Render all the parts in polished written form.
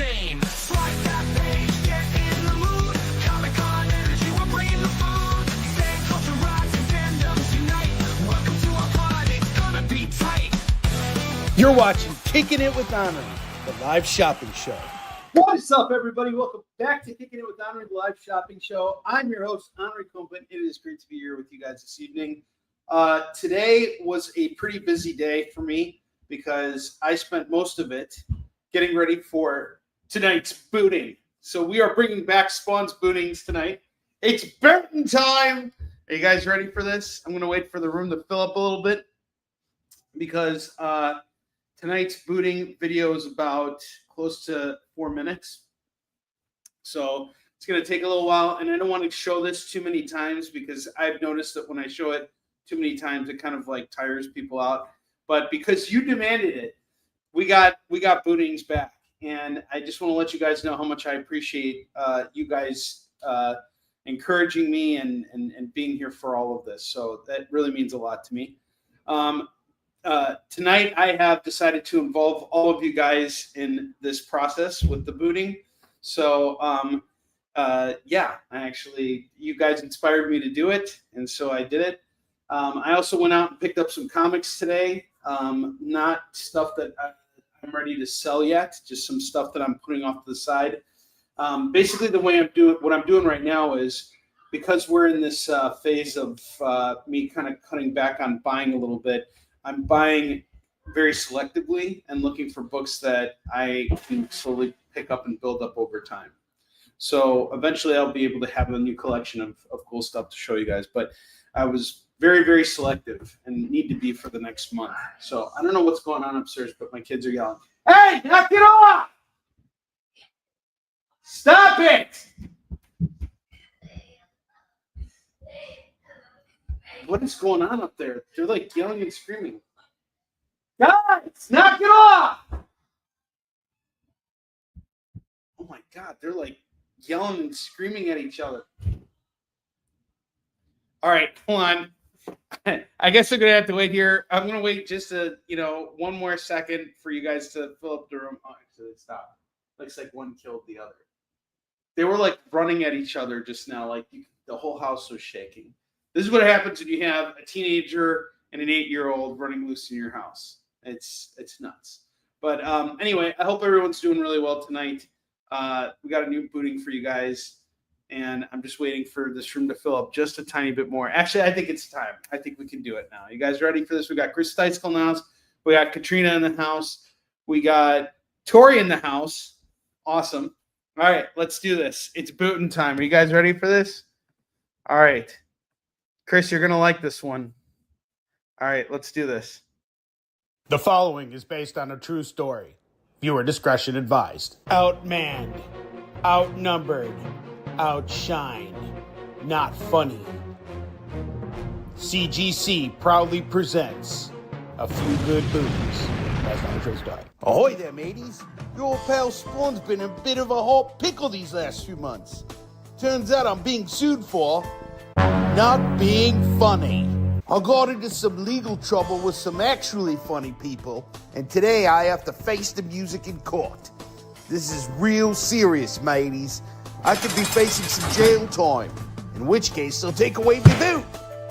insane. Swipe that page, get in the mood. Comic-Con energy, we're bringing the food. Fan culture rise and fandoms unite. Welcome to our pod, it's gonna be tight. You're watching Kicking It with Onrie, the live shopping show. What is up, everybody? Welcome back to Kicking It with Onrie, the live shopping show. I'm your host, Onrie Kumpen. It is great to be here with you guys this evening. Today was a pretty busy day for me because I spent most of it getting ready for tonight's booting. So we are bringing back SPAHWN's bootings tonight. It's booting time. Are you guys ready for this? I'm going to wait for the room to fill up a little bit because tonight's booting video is about close to 4 minutes. So it's going to take a little while, and I don't want to show this too many times because I've noticed that when I show it too many times, it kind of like tires people out. But because you demanded it, we got bootings back, and I just want to let you guys know how much I appreciate you guys encouraging me and being here for all of this. So that really means a lot to me. Tonight, I have decided to involve all of you guys in this process with the booting. So, yeah, you guys inspired me to do it, and so I did it. I also went out and picked up some comics today. Not stuff that I'm ready to sell yet, just some stuff that I'm putting off to the side. Basically, the way what I'm doing right now is because we're in this phase of me kind of cutting back on buying a little bit. I'm buying very selectively and looking for books that I can slowly pick up and build up over time. So eventually I'll be able to have a new collection of cool stuff to show you guys. But I was very, very selective and need to be for the next month. So I don't know what's going on upstairs, but my kids are yelling, "Hey, knock it off! Stop it!" What is going on up there? They're like yelling and screaming. Guys, knock it off! Oh my God, they're like yelling and screaming at each other. All right, hold on. I guess I'm gonna have to wait here. I'm gonna wait just one more second for you guys to fill up the room. Oh, actually, stop. Looks like one killed the other. They were like running at each other just now, like the whole house was shaking. This is what happens when you have a teenager and an 8-year-old running loose in your house. It's nuts. But anyway, I hope everyone's doing really well tonight. We got a new booting for you guys, and I'm just waiting for this room to fill up just a tiny bit more. Actually, I think it's time. I think we can do it now. You guys ready for this? We got Chris Steitzkel in the house. We got Katrina in the house. We got Tori in the house. Awesome. All right, let's do this. It's booting time. Are you guys ready for this? All right. Chris, you're going to like this one. All right, let's do this. The following is based on a true story. Viewer discretion advised. Outmanned, outnumbered, outshined, not funny. CGC proudly presents A Few Good Bootings. That's not a true story. Ahoy there, mateys. Your old pal SPAHWN's been in a bit of a hot pickle these last few months. Turns out I'm being sued for not being funny. I got into some legal trouble with some actually funny people, and today I have to face the music in court. This is real serious, mateys. I could be facing some jail time, in which case they'll take away my boot.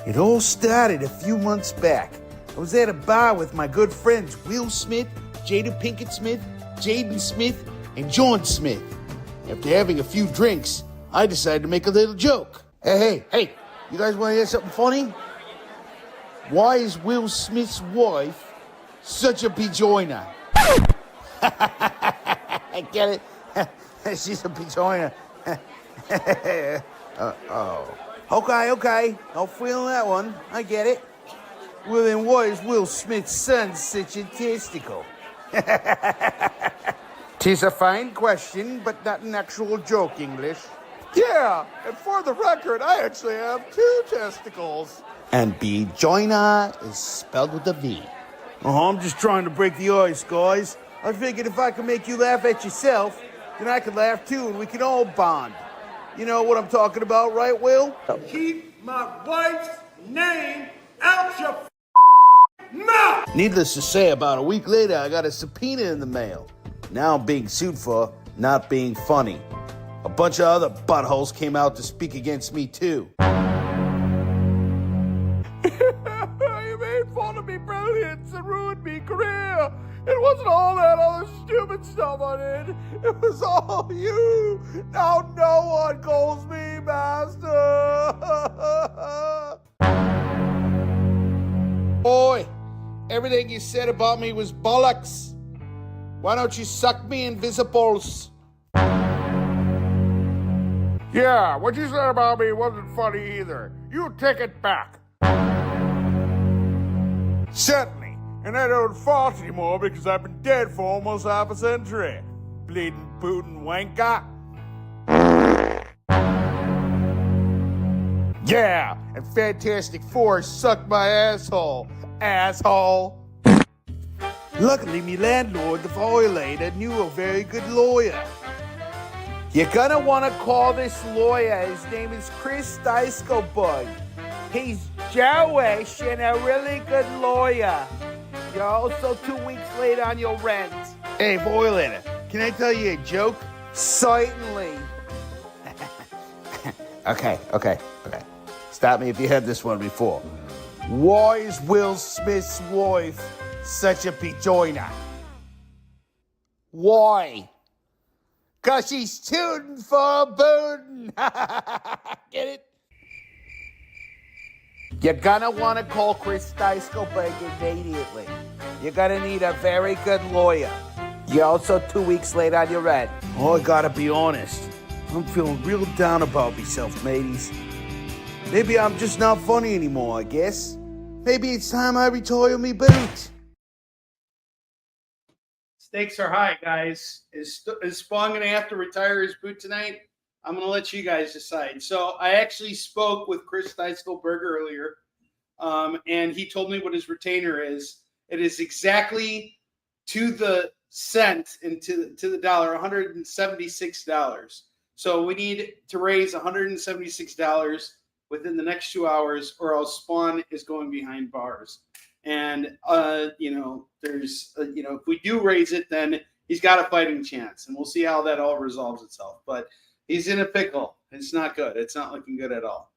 It all started a few months back. I was at a bar with my good friends Will Smith, Jada Pinkett Smith, Jaden Smith, and John Smith. After having a few drinks, I decided to make a little joke. Hey, you guys want to hear something funny? Why is Will Smith's wife such a pejoiner? I get it. She's a pejoiner. Okay. I'll feel that one. I get it. Well, then why is Will Smith's son such a testicle? 'Tis a fine question, but not an actual joke, English. Yeah, and for the record, I actually have 2 testicles. And pejoiner is spelled with a V. I'm just trying to break the ice, guys. I figured if I can make you laugh at yourself, then I can laugh too, and we can all bond. You know what I'm talking about, right, Will? Keep my wife's name out your mouth! Needless to say, about a week later, I got a subpoena in the mail. Now I'm being sued for not being funny. A bunch of other buttholes came out to speak against me too. You made fun of me brilliance and ruined me career. It wasn't all that other stupid stuff I did. It was all you. Now no one calls me master. Boy, everything you said about me was bollocks. Why don't you suck me invisibles? Yeah, what you said about me wasn't funny either. You take it back. Certainly, and I don't fart anymore because I've been dead for almost half a century. Bleeding Putin wanker. Yeah, and Fantastic Four sucked my asshole. Asshole. Luckily, me landlord, the violator, knew a very good lawyer. You're gonna want to call this lawyer. His name is Chris Dyskobug. He's Jewish and a really good lawyer. You're also 2 weeks late on your rent. Hey, violator, can I tell you a joke? Certainly. Okay. Stop me if you heard this one before. Why is Will Smith's wife such a pejoiner? Why? 'Cause she's tooting for a bootin'. Get it? You're gonna want to call Chris Dyskobug immediately. You're gonna need a very good lawyer. You're also 2 weeks late on your rent. Oh, I gotta be honest. I'm feeling real down about myself, mateys. Maybe I'm just not funny anymore, I guess. Maybe it's time I retire me boot. Stakes are high, guys. Is Spawn going to have to retire his boot tonight? I'm going to let you guys decide. So I actually spoke with Chris Dyskobug earlier, and he told me what his retainer is. It is exactly to the cent and to the dollar, $176. So we need to raise $176 within the next 2 hours, or else Spawn is going behind bars. And there's if we do raise it, then he's got a fighting chance, and we'll see how that all resolves itself. But he's in a pickle. It's not good. It's not looking good at all.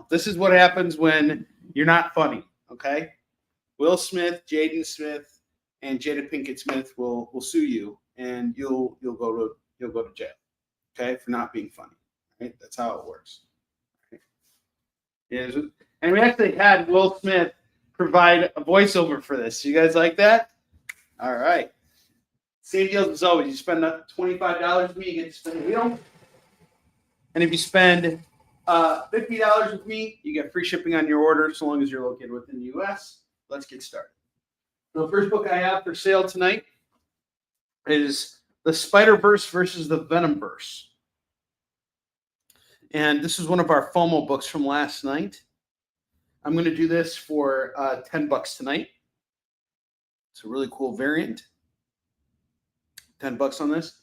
This is what happens when you're not funny. Okay, Will Smith, Jaden Smith, and Jada Pinkett Smith will sue you, and you'll go to jail. Okay, for not being funny. Right? That's how it works. Right? Yeah, and we actually had Will Smith provide a voiceover for this. You guys like that? All right. Same deals as always. You spend $25 with me, you get to spin a wheel. And if you spend $50 with me, you get free shipping on your order so long as you're located within the U.S. Let's get started. So the first book I have for sale tonight is The Spider-Verse versus the Venomverse. And this is one of our FOMO books from last night. I'm going to do this for $10 tonight. It's a really cool variant. $10 on this.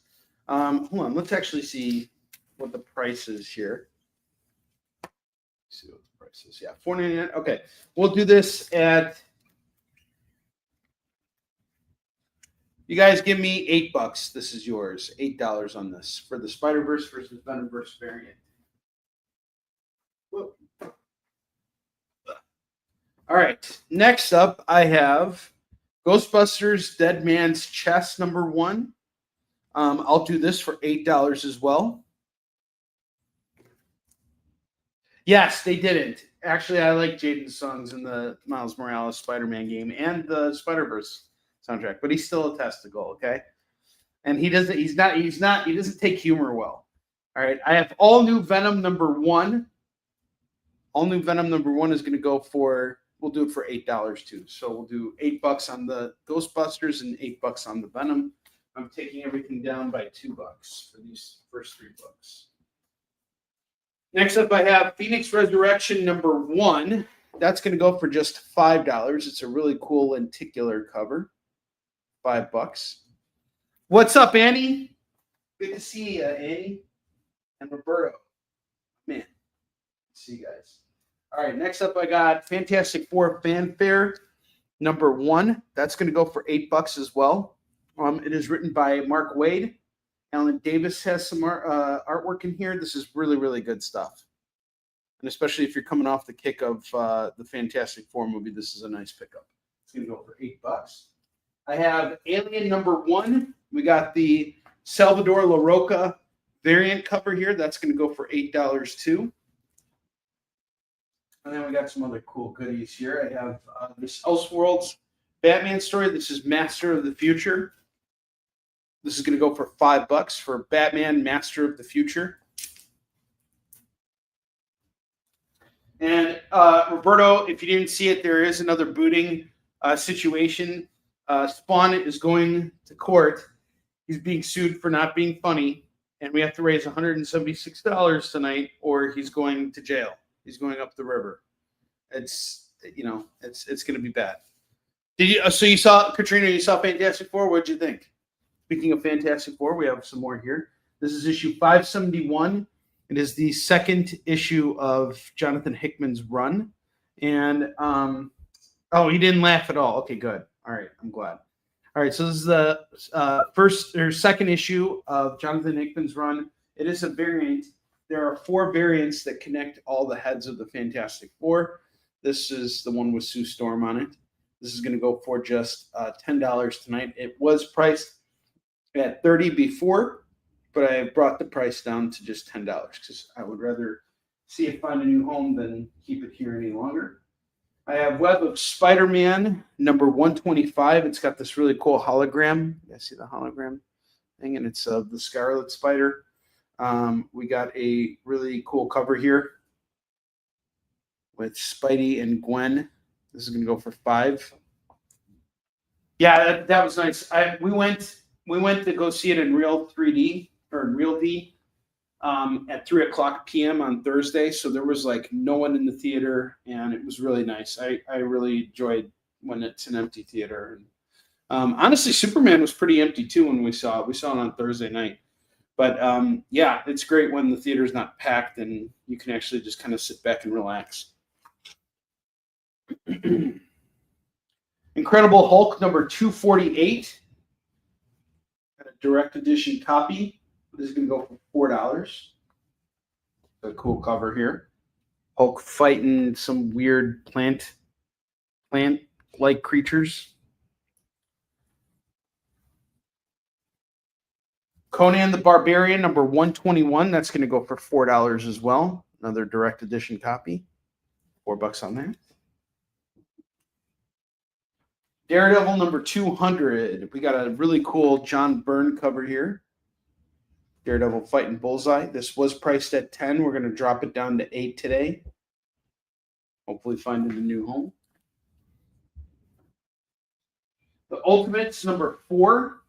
Hold on, let's actually see what the price is here. Let's see what the price is. Yeah, $4.99. Okay, we'll do this at. You guys give me $8. This is yours. $8 on this for the Spider-Verse versus Venomverse variant. Whoa. All right. Next up, I have Ghostbusters Dead Man's Chest #1. I'll do this for $8 as well. Yes, they didn't. Actually, I like Jaden's songs in the Miles Morales Spider-Man game and the Spider-Verse soundtrack, but he's still a testicle, okay? And he doesn't take humor well. All right. I have All New Venom #1. All New Venom #1 is going to go for, we'll do it for $8 too. So we'll do $8 on the Ghostbusters and $8 on the Venom. I'm taking everything down by $2 for these first 3 books. Next up, I have Phoenix Resurrection #1. That's going to go for just $5. It's a really cool lenticular cover. $5. What's up, Annie? Good to see you, Annie and Roberto. Man, see you guys. All right, next up, I got Fantastic Four Fanfare #1. That's going to go for $8 as well. It is written by Mark Waid, Alan Davis has some artwork in here. This is really, really good stuff. And especially if you're coming off the kick of the Fantastic Four movie, this is a nice pickup. It's going to go for $8. I have Alien #1. We got the Salvador LaRocca variant cover here. That's going to go for $8 too. And then we got some other cool goodies here. I have this Elseworlds Batman story. This is Master of the Future. This is going to go for $5 for Batman Master of the Future. And Roberto, if you didn't see it, there is another booting situation. SPAHWN is going to court. He's being sued for not being funny, and we have to raise $176 tonight, or he's going to jail. He's going up the river. It's it's going to be bad. Did you? So you saw Katrina? You saw Fantastic Four? What'd you think? Speaking of Fantastic Four, we have some more here. This is issue 571. It is the second issue of Jonathan Hickman's run, and oh, he didn't laugh at all. Okay, good. All right, I'm glad. All right, so this is the second issue of Jonathan Hickman's run. It is a variant. There are 4 variants that connect all the heads of the Fantastic Four. This is the one with Sue Storm on it. This is going to go for just $10 tonight. It was priced at $30 before, but I brought the price down to just $10 because I would rather see it find a new home than keep it here any longer. I have Web of Spider-Man #125. It's got this really cool hologram. You guys see the hologram thing? And it's the Scarlet Spider. We got a really cool cover here with Spidey and Gwen. This is going to go for $5. Yeah, that was nice. We went to go see it in real 3D or in real D at 3:00 p.m. on Thursday. So there was like no one in the theater, and it was really nice. I really enjoyed when it's an empty theater. And honestly, Superman was pretty empty too when we saw it. We saw it on Thursday night. But yeah, it's great when the theater's not packed and you can actually just kind of sit back and relax. Incredible Hulk #248. Got a direct edition copy. This is going to go for $4. A cool cover here. Hulk fighting some weird plant-like creatures. Conan the Barbarian #121. That's going to go for $4 as well. Another direct edition copy. $4 on that. Daredevil #200. We got a really cool John Byrne cover here. Daredevil fighting Bullseye. This was priced at $10. We're going to drop it down to $8 today. Hopefully finding a new home. The Ultimates #4.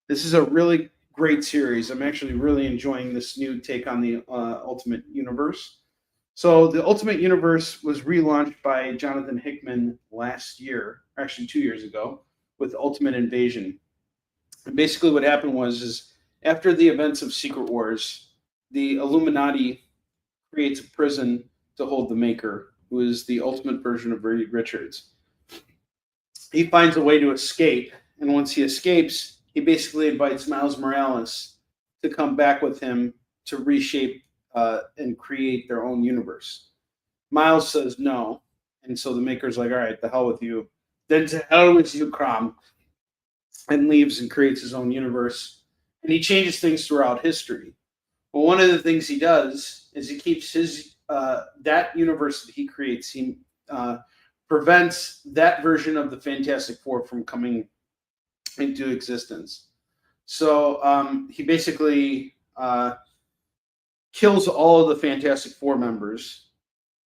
This is a really great series. I'm actually really enjoying this new take on the Ultimate Universe. So the Ultimate Universe was relaunched by Jonathan Hickman last year, actually 2 years ago, with Ultimate Invasion. And basically what happened was after the events of Secret Wars, the Illuminati creates a prison to hold the Maker, who is the ultimate version of Reed Richards. He finds a way to escape, and once he escapes, he basically invites Miles Morales to come back with him to reshape and create their own universe. Miles says no, and so the Maker's like, all right, the hell with you. Then to hell with you, Crom, and leaves and creates his own universe. And he changes things throughout history. Well, one of the things he does is he keeps his that universe that he creates. He prevents that version of the Fantastic Four from coming into existence. So he basically kills all of the Fantastic Four members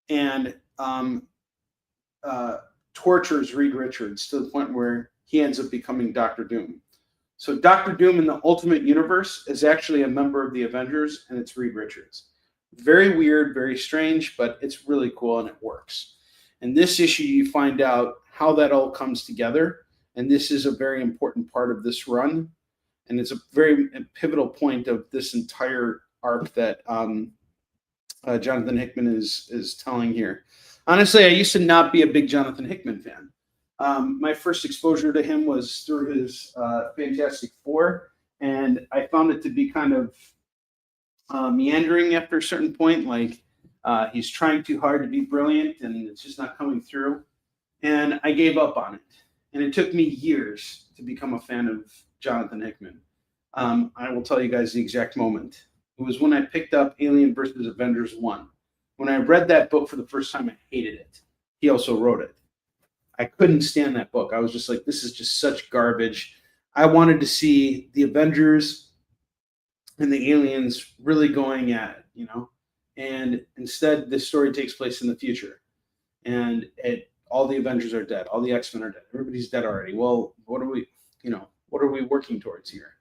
and tortures Reed Richards to the point where he ends up becoming Dr. Doom. So Dr. Doom in the Ultimate Universe is actually a member of the Avengers, and it's Reed Richards. Very weird, very strange, but it's really cool and it works. In this issue, you find out how that all comes together, and this is a very important part of this run, and it's a very pivotal point of this entire arc that Jonathan Hickman is telling here. Honestly, I used to not be a big Jonathan Hickman fan. My first exposure to him was through his Fantastic Four, and I found it to be kind of meandering after a certain point. Like he's trying too hard to be brilliant, and it's just not coming through. And I gave up on it. And it took me years to become a fan of Jonathan Hickman. I will tell you guys the exact moment. It was when I picked up Alien versus Avengers 1. When I read that book for the first time, I hated it. He also wrote it. I couldn't stand that book. I was just like, this is just such garbage. I wanted to see the Avengers and the aliens really going at it, you know? And instead, this story takes place in the future. And all the Avengers are dead. All the X-Men are dead. Everybody's dead already. Well, what are we working towards here?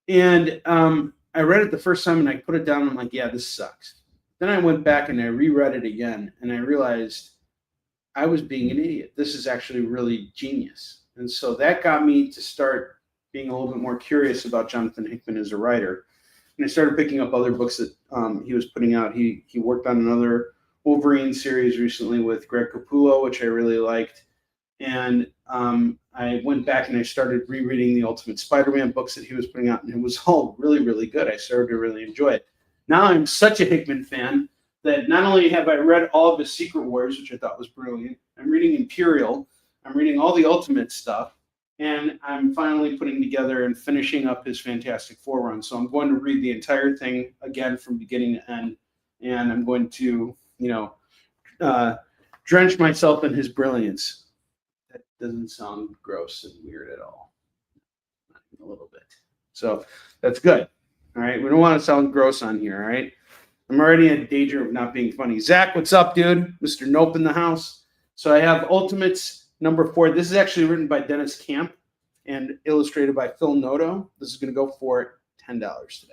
And I read it the first time and I put it down. And I'm like, yeah, this sucks. Then I went back and I reread it again and I realized I was being an idiot. This is actually really genius. And so that got me to start being a little bit more curious about Jonathan Hickman as a writer. And I started picking up other books that he was putting out. He worked on another Wolverine series recently with Greg Capullo, which I really liked. And I went back and I started rereading the Ultimate Spider-Man books that he was putting out, and it was all really, really good. I started to really enjoy it. Now I'm such a Hickman fan that not only have I read all of his Secret Wars, which I thought was brilliant, I'm reading Imperial, I'm reading all the Ultimate stuff, and I'm finally putting together and finishing up his Fantastic Four run. So I'm going to read the entire thing again from beginning to end, and I'm going to, drench myself in his brilliance. That doesn't sound gross and weird at all. Not even a little bit. So that's good. All right. We don't want to sound gross on here. All right. I'm already in danger of not being funny. Zach, what's up, dude? Mr. Nope in the house. So I have Ultimates #4. This is actually written by Dennis Camp and illustrated by Phil Noto. This is going to go for $10 today.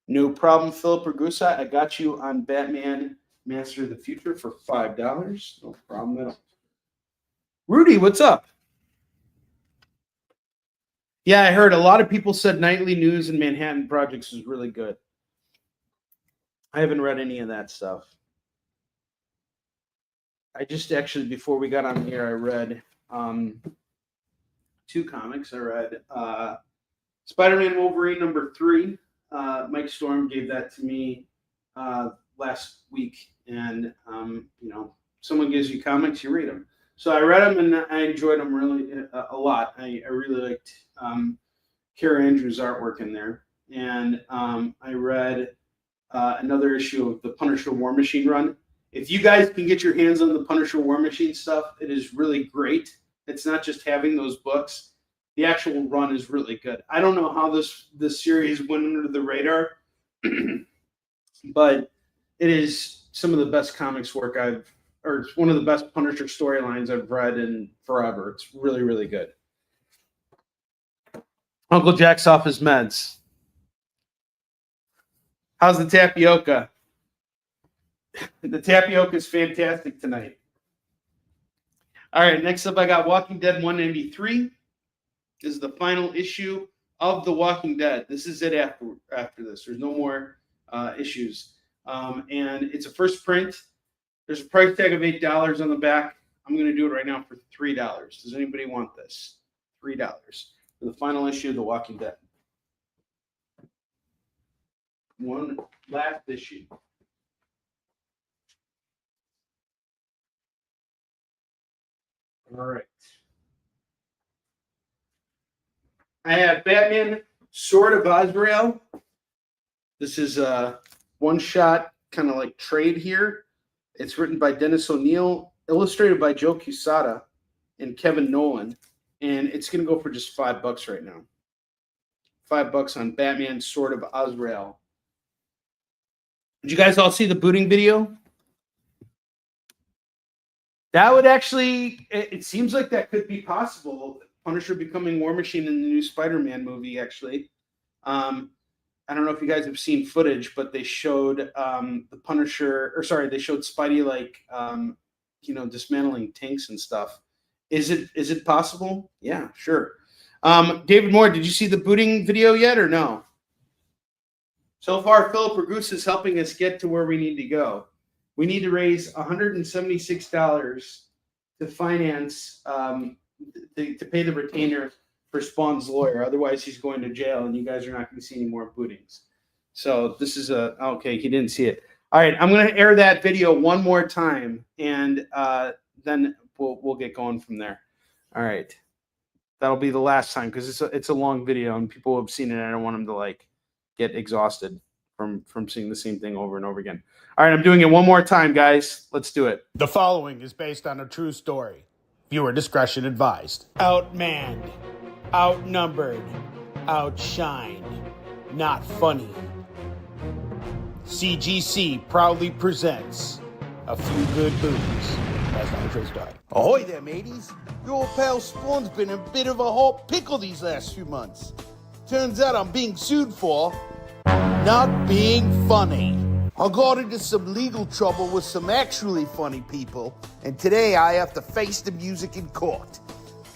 No problem, Philip Ragusa. I got you on Batman Master of the Future for $5. No problem at all. Rudy, what's up? Yeah, I heard a lot of people said Nightly News and Manhattan Projects is really good. I haven't read any of that stuff. I just actually, before we got on here, I read 2 comics. I read Spider-Man Wolverine #3. Mike Storm gave that to me last week, and someone gives you comics, you read them. So I read them and I enjoyed them really a lot. I really liked Kara Andrews' artwork in there, and I read another issue of the Punisher War Machine run. If you guys can get your hands on the Punisher War Machine stuff, it is really great. It's not just having those books. The actual run is really good. I don't know how this series went under the radar, but it is some of the best comics work or it's one of the best Punisher storylines I've read in forever. It's really, really good. Uncle Jack's off his meds. How's the tapioca? The tapioca is fantastic tonight. All right, next up I got Walking Dead 193. This is the final issue of The Walking Dead. This is it after this. There's no more issues. And it's a first print. There's a price tag of $8 on the back. I'm going to do it right now for $3. Does anybody want this? $3 for the final issue of The Walking Dead. One last issue. All right. I have Batman Sword of Azrael. This is a one-shot kind of like trade here. It's written by Dennis O'Neil, illustrated by Joe Quesada and Kevin Nolan, and it's going to go for just $5 right now. $5 on Batman Sword of Azrael. Did you guys all see the booting video? That would actually, it seems like that could be possible. Punisher becoming War Machine in the new Spider-Man movie, actually. I don't know if you guys have seen footage, but they showed the Punisher, they showed Spidey dismantling tanks and stuff. Is it possible? Yeah, sure. David Moore, did you see the booting video yet or no? So far, Philip Ragusa is helping us get to where we need to go. We need to raise $176 to finance to pay the retainer for Spawn's lawyer. Otherwise, he's going to jail, and you guys are not going to see any more bootings. So this is okay. He didn't see it. All right, I'm going to air that video one more time, and then we'll get going from there. All right, that'll be the last time because it's a long video and people have seen it. I don't want them to like get exhausted from seeing the same thing over and over again. All right, I'm doing it one more time, guys. Let's do it. The following is based on a true story. Viewer discretion advised. Outmanned, outnumbered, outshined, not funny. CGC proudly presents A Few Good Bootins. That's not a true story. Ahoy there, mateys. Your old pal Spawn's been in a bit of a hot pickle these last few months. Turns out I'm being sued for not being funny. I got into some legal trouble with some actually funny people, and today I have to face the music in court.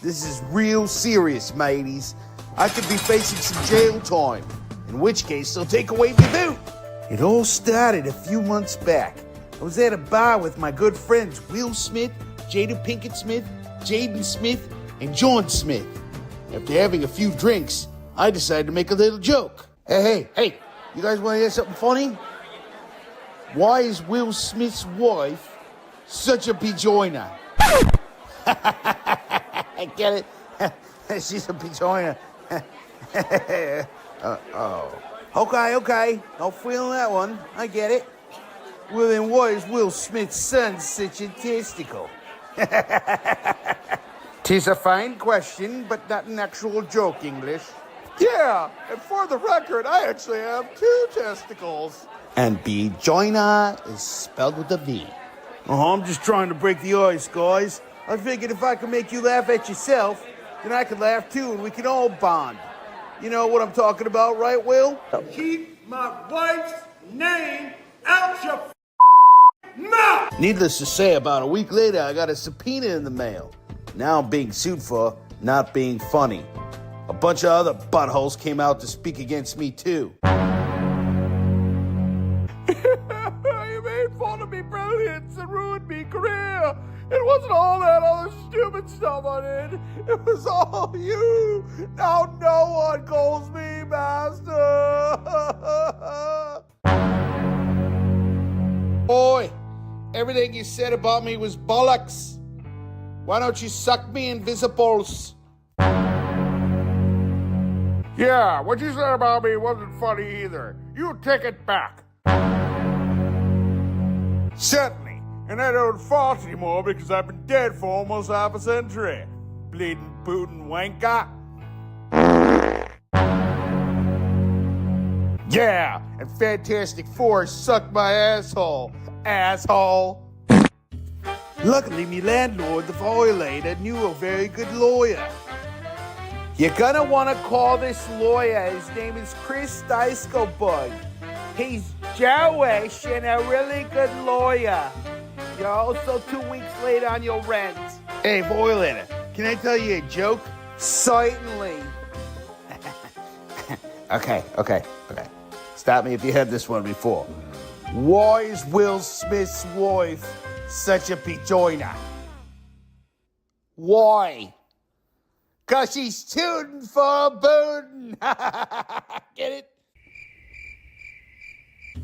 This is real serious, mateys. I could be facing some jail time, in which case they'll take away my boot. It all started a few months back. I was at a bar with my good friends Will Smith, Jada Pinkett Smith, Jaden Smith, and John Smith. After having a few drinks, I decided to make a little joke. Hey, you guys want to hear something funny? Why is Will Smith's wife such a pejoiner? I get it. She's a pejoiner. Okay. No feeling that one. I get it. Well, then why is Will Smith's son such a testicle? 'Tis a fine question, but not an actual joke, English. Yeah, and for the record, I actually have 2 testicles. And bejoiner is spelled with a V. I'm just trying to break the ice, guys. I figured if I could make you laugh at yourself, then I could laugh too, and we can all bond. You know what I'm talking about, right, Will? Keep my wife's name out your mouth! Needless to say, about a week later, I got a subpoena in the mail. Now I'm being sued for not being funny. A bunch of other buttholes came out to speak against me, too. You made fun of me brilliance and ruined me career. It wasn't all that other stupid stuff I did. It was all you. Now no one calls me master. Boy, everything you said about me was bollocks. Why don't you suck me invisibles? Yeah, what you said about me wasn't funny either. You take it back. Certainly, and I don't fart anymore because I've been dead for almost half a century. Bleeding Putin wanker. Yeah, and Fantastic Four sucked my asshole. Asshole. Luckily, me landlord, the violator, knew a very good lawyer. You're gonna want to call this lawyer. His name is Chris Dyskobug. He's Jewish and a really good lawyer. You're also 2 weeks late on your rent. Hey, violator, can I tell you a joke? Certainly. Okay. Stop me if you heard this one before. Why is Will Smith's wife such a pejoiner? Why? 'Cause she's tooting for a bootin'. Get it?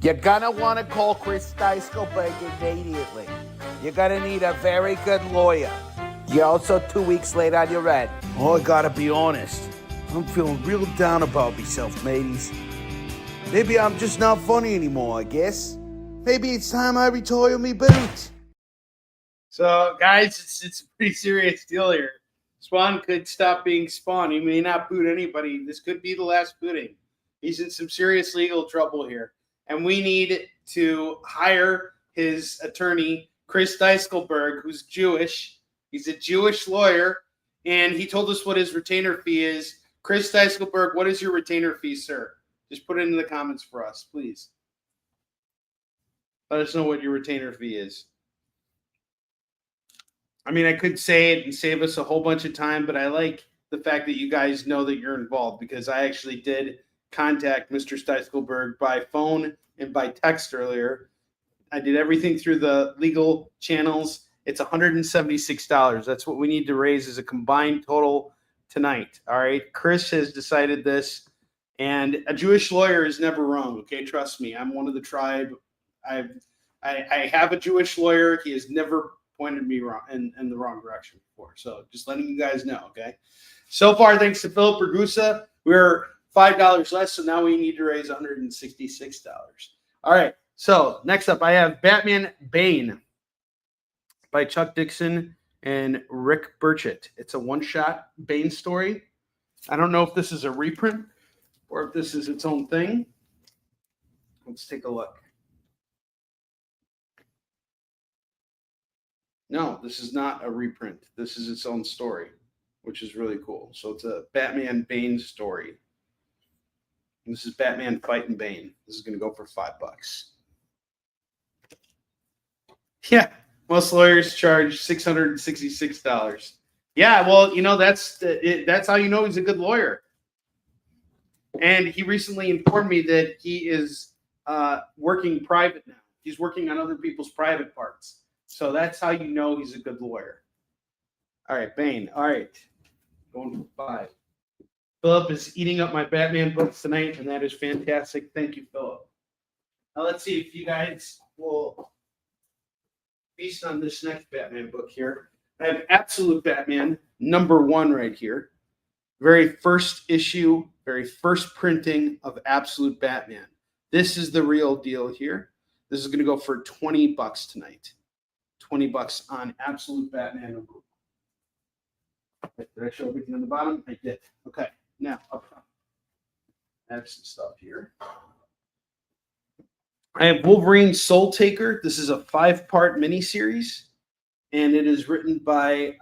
You're gonna want to call Chris Dyskobug immediately. You're gonna need a very good lawyer. You're also 2 weeks late on your rent. Oh, I gotta be honest. I'm feeling real down about myself, mateys. Maybe I'm just not funny anymore, I guess. Maybe it's time I retire me boot. So, guys, it's a pretty serious deal here. Spawn could stop being Spawn. He may not boot anybody. This could be the last booting. He's in some serious legal trouble here. And we need to hire his attorney, Chris Dyskobug, who's Jewish. He's a Jewish lawyer, and he told us what his retainer fee is. Chris Dyskobug, what is your retainer fee, sir? Just put it in the comments for us, please. Let us know what your retainer fee is. I mean, I could say it and save us a whole bunch of time, but I like the fact that you guys know that you're involved because I actually did contact Mr. Dyskobug by phone and by text earlier. I did everything through the legal channels. It's $176. That's what we need to raise as a combined total tonight. All right. Chris has decided this, and a Jewish lawyer is never wrong. Okay. Trust me. I'm one of the tribe. I have a Jewish lawyer. He has never pointed me wrong in the wrong direction before. So just letting you guys know. Okay. So far, thanks to Philip Ragusa, we're $5 less. So now we need to raise $166. All right. So next up, I have Batman Bane by Chuck Dixon and Rick Burchett. It's a one-shot Bane story. I don't know if this is a reprint or if this is its own thing. Let's take a look. No, this is not a reprint. This is its own story, which is really cool. So it's a Batman Bane story. And this is Batman fighting Bane. This is going to go for $5. Yeah, most lawyers charge $666. Yeah, well, you know, that's how you know he's a good lawyer. And he recently informed me that he is working private now. He's working on other people's private parts. So that's how you know he's a good lawyer. All right, Bane. All right, going for $5. Philip is eating up my Batman books tonight, and that is fantastic. Thank you, Philip. Now let's see if you guys will feast on this next Batman book here. I have Absolute Batman, #1 right here. Very first issue, very first printing of Absolute Batman. This is the real deal here. This is going to go for $20 tonight. $20 on Absolute Batman #1. Did I show everything on the bottom? I did. Okay, now up front. I have some stuff here. I have Wolverine Soul Taker. This is a 5-part miniseries, and it is written by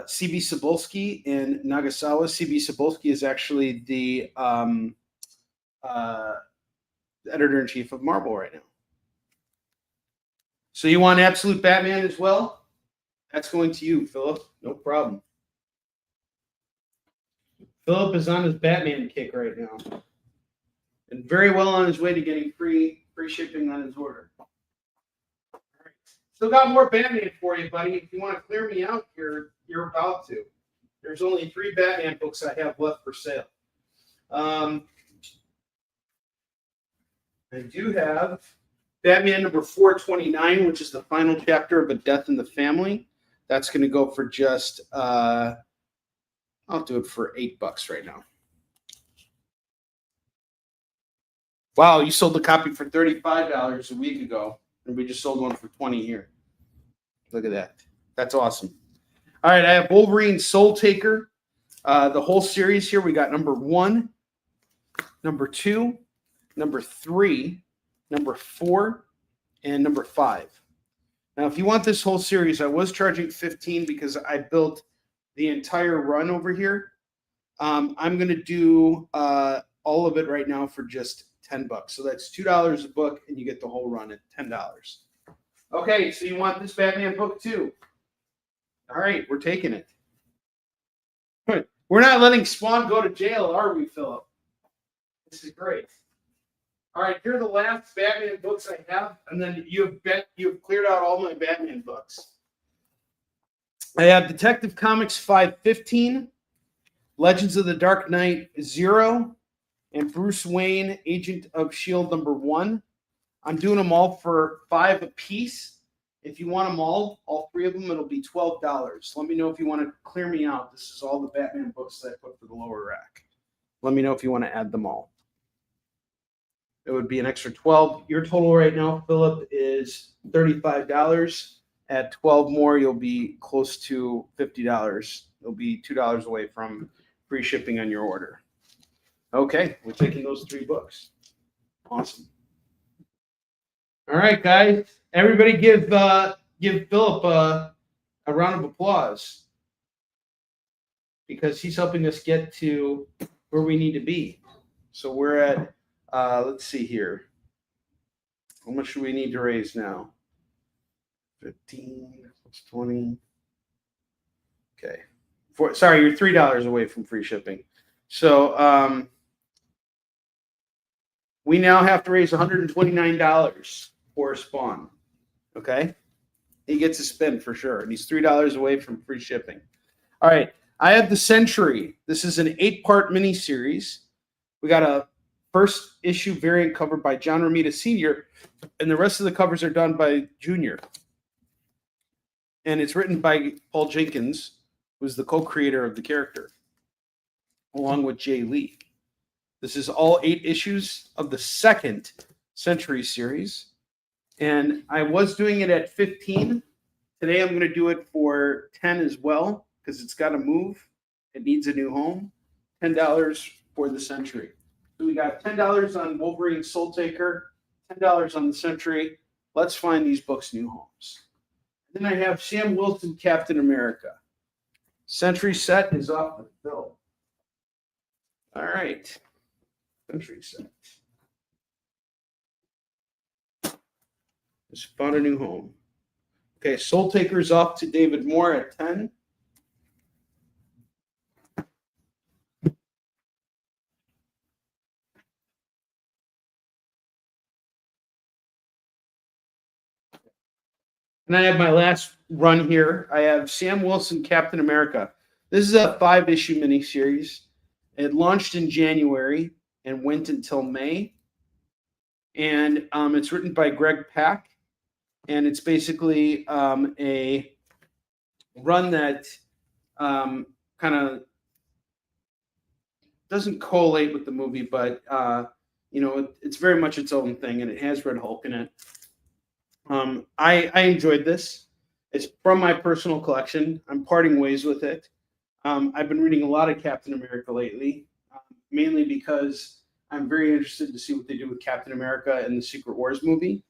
C.B. Cebulski and Nagasawa. C.B. Cebulski is actually the editor-in-chief of Marvel right now. So you want Absolute Batman as well? That's going to you, Philip. No problem. Philip is on his Batman kick right now. And very well on his way to getting free shipping on his order. All right. Still got more Batman for you, buddy. If you want to clear me out, you're about to. There's only 3 Batman books I have left for sale. I do have Batman #429, which is the final chapter of A Death in the Family. That's going to go for just, I'll do it for $8 right now. Wow, you sold the copy for $35 a week ago, and we just sold one for $20 here. Look at that. That's awesome. All right, I have Wolverine Soul Taker. The whole series here, we got #1, #2, #3, #4, and #5. Now, if you want this whole series, I was charging $15 because I built the entire run over here. I'm going to do all of it right now for just $10. So that's $2 a book, and you get the whole run at $10. Okay, so you want this Batman book too? All right, we're taking it. We're not letting Spawn go to jail, are we, Philip? This is great. All right, here are the last Batman books I have, and then you've cleared out all my Batman books. I have Detective Comics 515, Legends of the Dark Knight 0, and Bruce Wayne, Agent of S.H.I.E.L.D. #1. I'm doing them all for $5 a piece. If you want them all 3 of them, it'll be $12. Let me know if you want to clear me out. This is all the Batman books that I put for the lower rack. Let me know if you want to add them all. It would be an extra $12. Your total right now, Philip, is $35. At 12 more, you'll be close to $50. You'll be $2 away from free shipping on your order. Okay, we're taking those 3 books. Awesome. All right, guys. Everybody give Philip a round of applause because he's helping us get to where we need to be. So we're at, let's see here. How much do we need to raise now? 15 plus 20. Okay. Sorry, you're $3 away from free shipping. So we now have to raise $129 for Spawn. Okay? He gets a spin for sure. And he's $3 away from free shipping. All right. I have The Century. This is an 8-part miniseries. We got a first issue variant cover by John Romita Sr., and the rest of the covers are done by Jr. And it's written by Paul Jenkins, who's the co-creator of the character, along with Jay Lee. This is all 8 issues of the second Century series. And I was doing it at 15. Today I'm going to do it for 10 as well, because it's got to move. It needs a new home. $10 for the Century. So we got $10 on Wolverine Soul Taker, $10 on the Century. Let's find these books new homes. Then I have Sam Wilson, Captain America. Century set is off the bill. All right. Century set. Just found a new home. Okay, Soul Taker's off to David Moore at 10. And I have my last run here. I have Sam Wilson, Captain America. This is a 5-issue miniseries. It launched in January and went until May. And it's written by Greg Pak. And it's basically a run that kind of doesn't collate with the movie, but it's very much its own thing, and it has Red Hulk in it. I enjoyed this. It's from my personal collection. I'm parting ways with it. I've been reading a lot of Captain America lately, mainly because I'm very interested to see what they do with Captain America in the Secret Wars movie.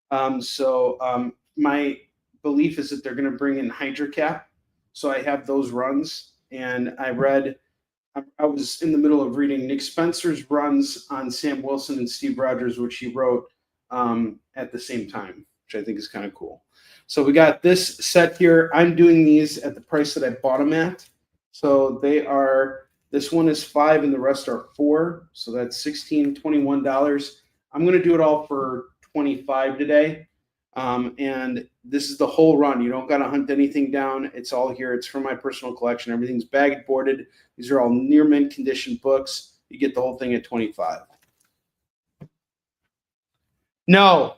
My belief is that they're going to bring in Hydra Cap. So I have those runs, and I was in the middle of reading Nick Spencer's runs on Sam Wilson and Steve Rogers, which he wrote at the same time, which I think is kind of cool. So we got this set here. I'm doing these at the price that I bought them at. So this one is $5 and the rest are $4. So that's $16, $21. I'm going to do it all for $25 today. And this is the whole run. You don't got to hunt anything down. It's all here. It's from my personal collection. Everything's bagged, boarded. These are all near mint condition books. You get the whole thing at $25. No,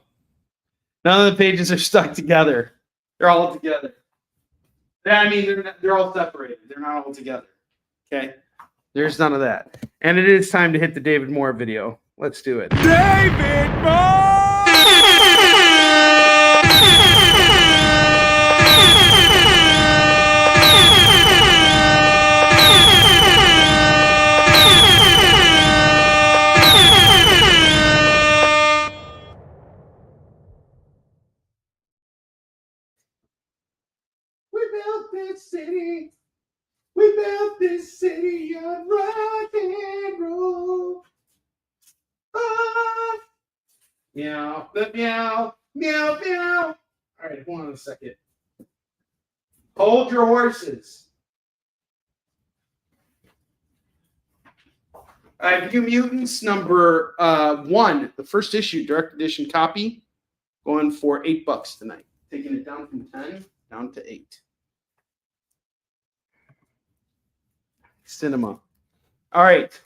none of the pages are stuck together. They're all together. I mean, they're all separated. They're not all together. Okay? There's none of that. And it is time to hit the David Moore video. Let's do it. David Moore! City. We built this city on rock and roll. Ah. Meow, meow, meow, meow. All right, hold on a second. Hold your horses. I have New Mutants number 1, the first issue, direct edition copy, going for $8 tonight. Taking it down from 10 down to 8. Cinema. All right.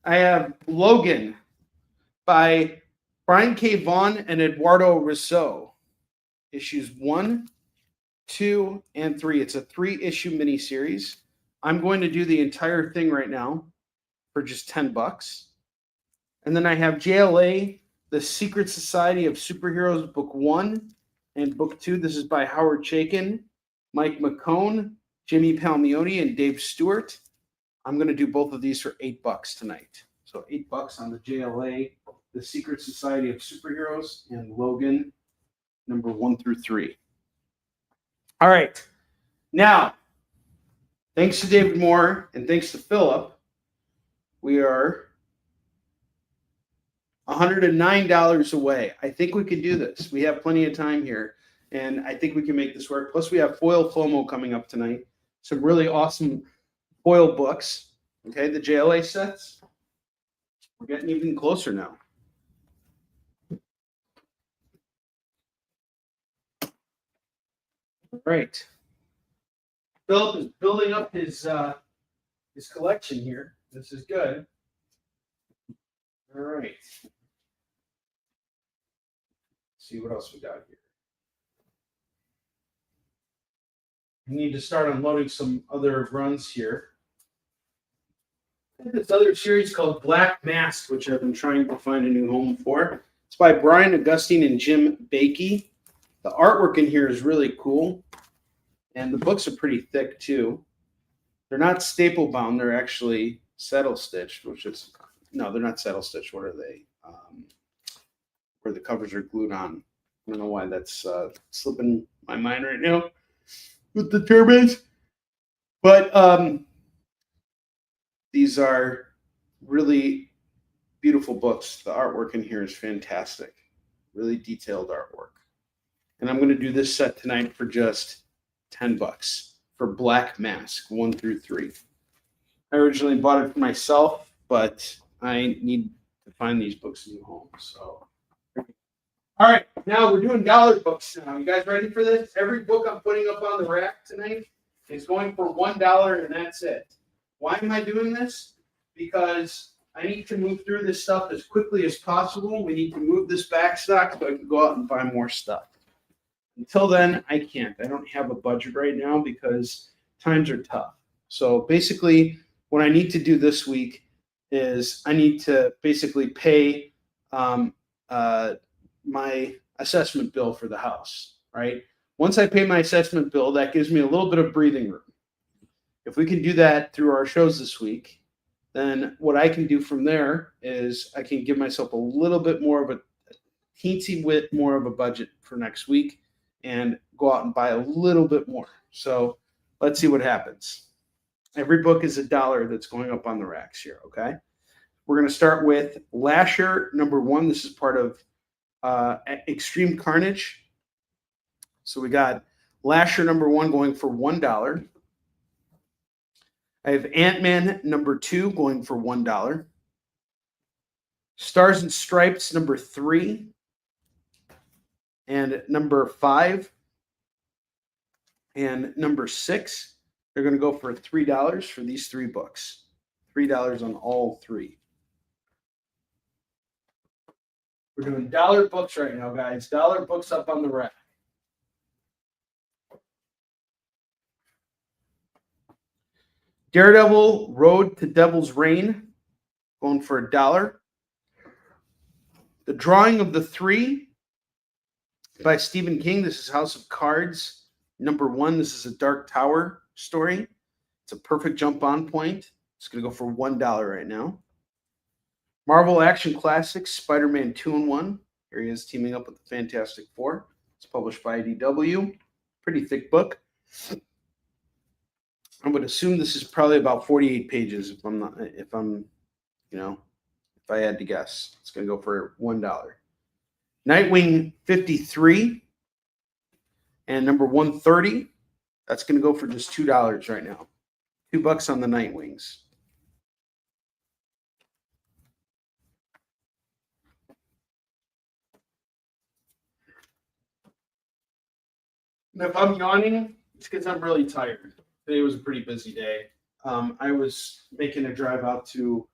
I have Logan by Brian K. Vaughan and Eduardo Rousseau. Issues 1, 2, and 3. It's a 3-issue miniseries. I'm going to do the entire thing right now for just $10. And then I have JLA, The Secret Society of Superheroes, Book 1 and Book 2. This is by Howard Chaykin, Mike McCone, Jimmy Palmiotti, and Dave Stewart. I'm going to do both of these for $8 tonight. So $8 on the JLA, The Secret Society of Superheroes, and Logan, number 1 through 3. All right. Now, thanks to David Moore and thanks to Philip, we are $109 away. I think we can do this. We have plenty of time here, and I think we can make this work. Plus, we have FOIL FOMO coming up tonight. Some really awesome FOIL books. Okay, the JLA sets. We're getting even closer now. All right. Philip is building up his his collection here. This is good. All right. See what else we got here. We need to start unloading some other runs here. This other series called Black Mask, which I've been trying to find a new home for. It's by Brian Augustine and Jim Bakey. The artwork in here is really cool, and the books are pretty thick too. They're not staple bound; they're actually settle stitched, which is no, they're not settle stitched. What are they? Where the covers are glued on. I don't know why that's slipping my mind right now with the turbines, but these are really beautiful books. The artwork in here is fantastic, really detailed artwork. And I'm going to do this set tonight for just $10 for Black Mask 1 through 3. I originally bought it for myself, but I need to find these books a new home. So, all right, now we're doing dollar books now. You guys ready for this? Every book I'm putting up on the rack tonight is going for $1, and that's it. Why am I doing this? Because I need to move through this stuff as quickly as possible. We need to move this back stock so I can go out and buy more stuff. Until then, I can't. I don't have a budget right now because times are tough. So basically, what I need to do this week is I need to basically pay my assessment bill for the house, right? Once I pay my assessment bill, that gives me a little bit of breathing room. If we can do that through our shows this week, then what I can do from there is I can give myself a little bit more of a teensy bit more of a budget for next week and go out and buy a little bit more. So let's see what happens. Every book is $1 that's going up on the racks here, okay? We're going to start with Lasher #1. This is part of Extreme Carnage. So we got Lasher #1 going for $1. I have Ant-Man #2 going for $1. Stars and Stripes #3 and #5 and #6. They're going to go for $3 for these 3 books. $3 on all 3. We're doing dollar books right now, guys. Dollar books up on the rack. Daredevil Road to Devil's Reign going for $1. The Drawing of the Three by Stephen King. This is House of Cards #1. This is a Dark Tower story. It's a perfect jump on point. It's going to go for $1 right now. Marvel Action Classics, Spider-Man 2-in-1. Here he is teaming up with the Fantastic Four. It's published by IDW. Pretty thick book. I would assume this is probably about 48 pages if I had to guess. It's going to go for $1. Nightwing 53 and #130. That's going to go for just $2 right now. $2 on the Nightwings. And if I'm yawning, it's because I'm really tired. Today was a pretty busy day. I was making a drive out to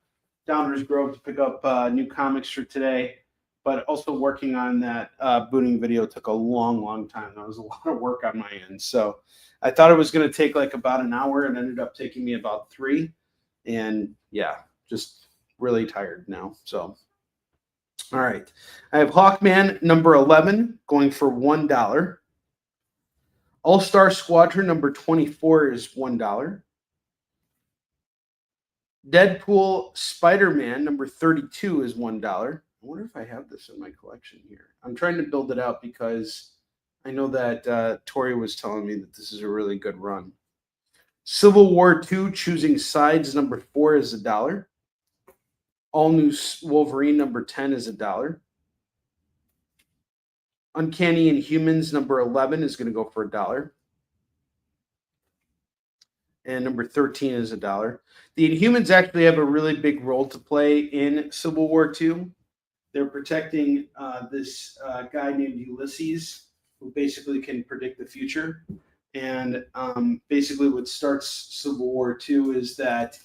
Downers Grove to pick up new comics for today, but also working on that booting video took a long time. That was a lot of work on my end. So I thought it was going to take like about an hour and ended up taking me about 3. And yeah, just really tired now. So, all right. I have Hawkman #11 going for $1. All-Star Squadron #24 is $1. Deadpool Spider-Man #32 is $1. I wonder if I have this in my collection here. I'm trying to build it out because I know that Tori was telling me that this is a really good run. Civil War II Choosing Sides #4 is $1. All New Wolverine #10 is $1. Uncanny Inhumans #11 is going to go for $1. And #13 is $1. The Inhumans actually have a really big role to play in Civil War II. They're protecting this guy named Ulysses, who basically can predict the future. And basically what starts Civil War II is that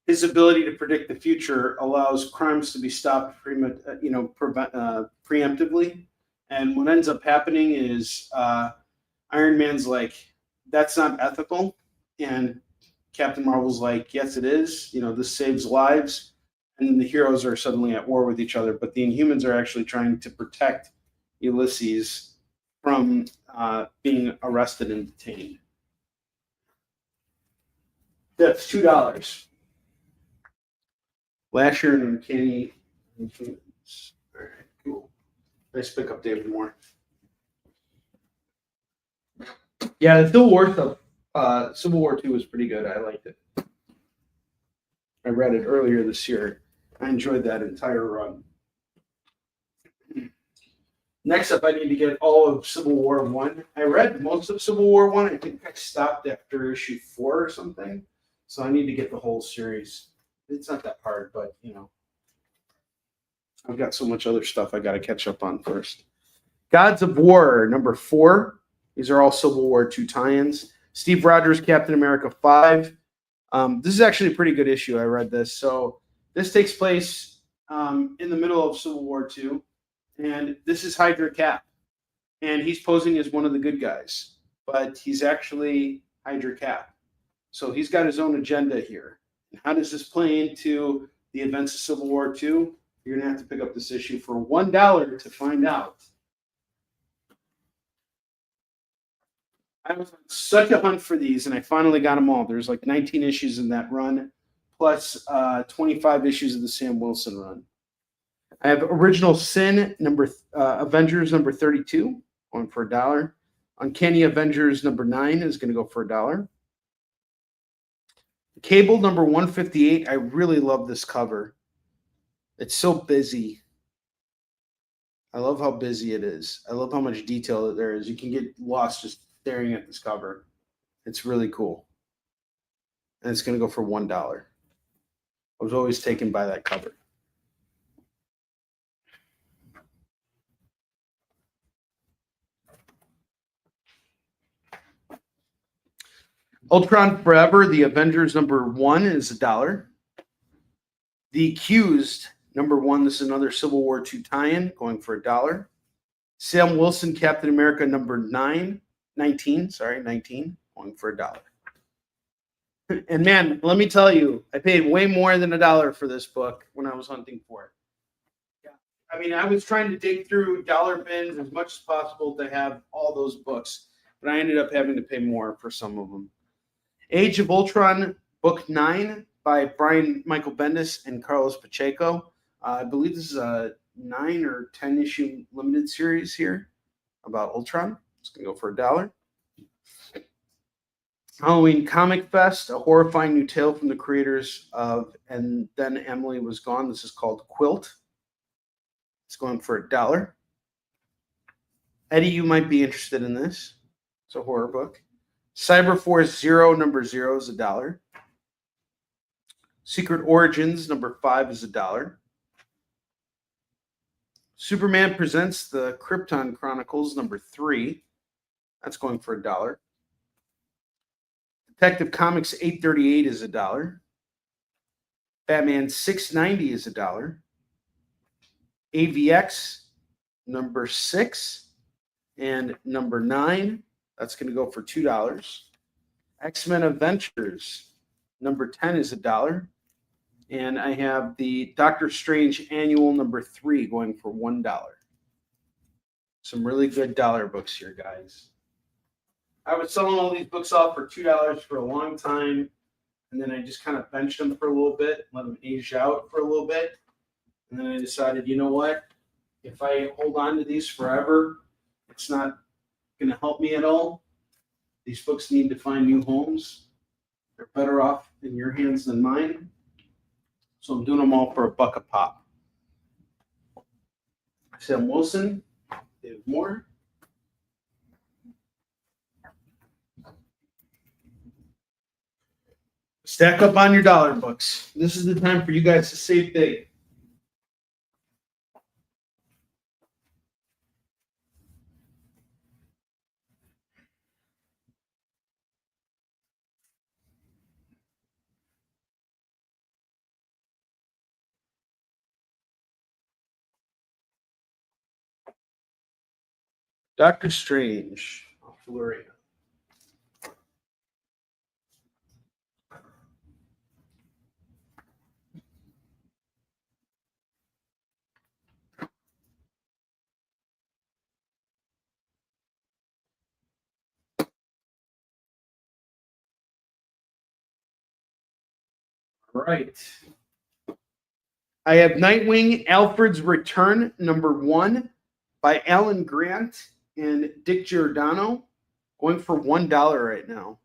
his ability to predict the future allows crimes to be stopped preemptively. And what ends up happening is Iron Man's like, that's not ethical. And Captain Marvel's like, yes, it is. This saves lives. And then the heroes are suddenly at war with each other. But the Inhumans are actually trying to protect Ulysses from being arrested and detained. That's $2. Lasher and Uncanny Inhumans. All right, cool. Nice pickup, David Moore. Yeah, the Civil War stuff. Civil War 2 was pretty good. I liked it. I read it earlier this year. I enjoyed that entire run. Next up, I need to get all of Civil War 1. I read most of Civil War 1. I think I stopped after issue 4 or something. So I need to get the whole series. It's not that hard, but, I've got so much other stuff I got to catch up on first. Gods of War, number 4. These are all Civil War 2 tie-ins. Steve Rogers, Captain America 5. This is actually a pretty good issue. I read this. So this takes place in the middle of Civil War 2. And this is Hydra Cap. And he's posing as one of the good guys. But he's actually Hydra Cap. So he's got his own agenda here. And how does this play into the events of Civil War 2? You're going to have to pick up this issue for $1 to find out. I was on such a hunt for these, and I finally got them all. There's like 19 issues in that run, plus 25 issues of the Sam Wilson run. I have Original Sin, Avengers number 32, going for $1. Uncanny Avengers number 9 is going to go for $1. Cable number 158. I really love this cover. It's so busy. I love how busy it is. I love how much detail there is. You can get lost just staring at this cover. It's really cool. And it's going to go for $1. I was always taken by that cover. Ultron Forever, the Avengers number 1 is $1. The Accused number 1, this is another Civil War 2 tie-in, going for $1. Sam Wilson, Captain America number 19, going for $1. And man, let me tell you, I paid way more than $1 for this book when I was hunting for it. Yeah. I mean, I was trying to dig through dollar bins as much as possible to have all those books, but I ended up having to pay more for some of them. Age of Ultron, book 9 by Brian Michael Bendis and Carlos Pacheco. I believe this is a 9 or 10 issue limited series here about Ultron. It's going to go for $1. Halloween Comic Fest, a horrifying new tale from the creators of And Then Emily Was Gone. This is called Quilt. It's going for $1. Eddie, you might be interested in this. It's a horror book. Cyberforce Zero number 0 is $1. Secret Origins number 5 is $1. Superman Presents the Krypton Chronicles number 3. That's going for $1. Detective Comics 838 is $1. Batman 690 is $1. AVX number 6 and number 9. That's going to go for $2. X-Men Adventures number 10 is $1. And I have the Doctor Strange Annual number 3 going for $1. Some really good dollar books here, guys. I was selling all these books off for $2 for a long time. And then I just kind of benched them for a little bit, let them age out for a little bit. And then I decided, you know what? If I hold on to these forever, it's not going to help me at all. These books need to find new homes. They're better off in your hands than mine. So I'm doing them all for $1 a pop. Sam Wilson, David Moore. Stack up on your dollar books. This is the time for you guys to save big. Doctor Strange. Flurry. Right. I have Nightwing, Alfred's Return, #1 by Alan Grant and Dick Giordano, going for $1 right now.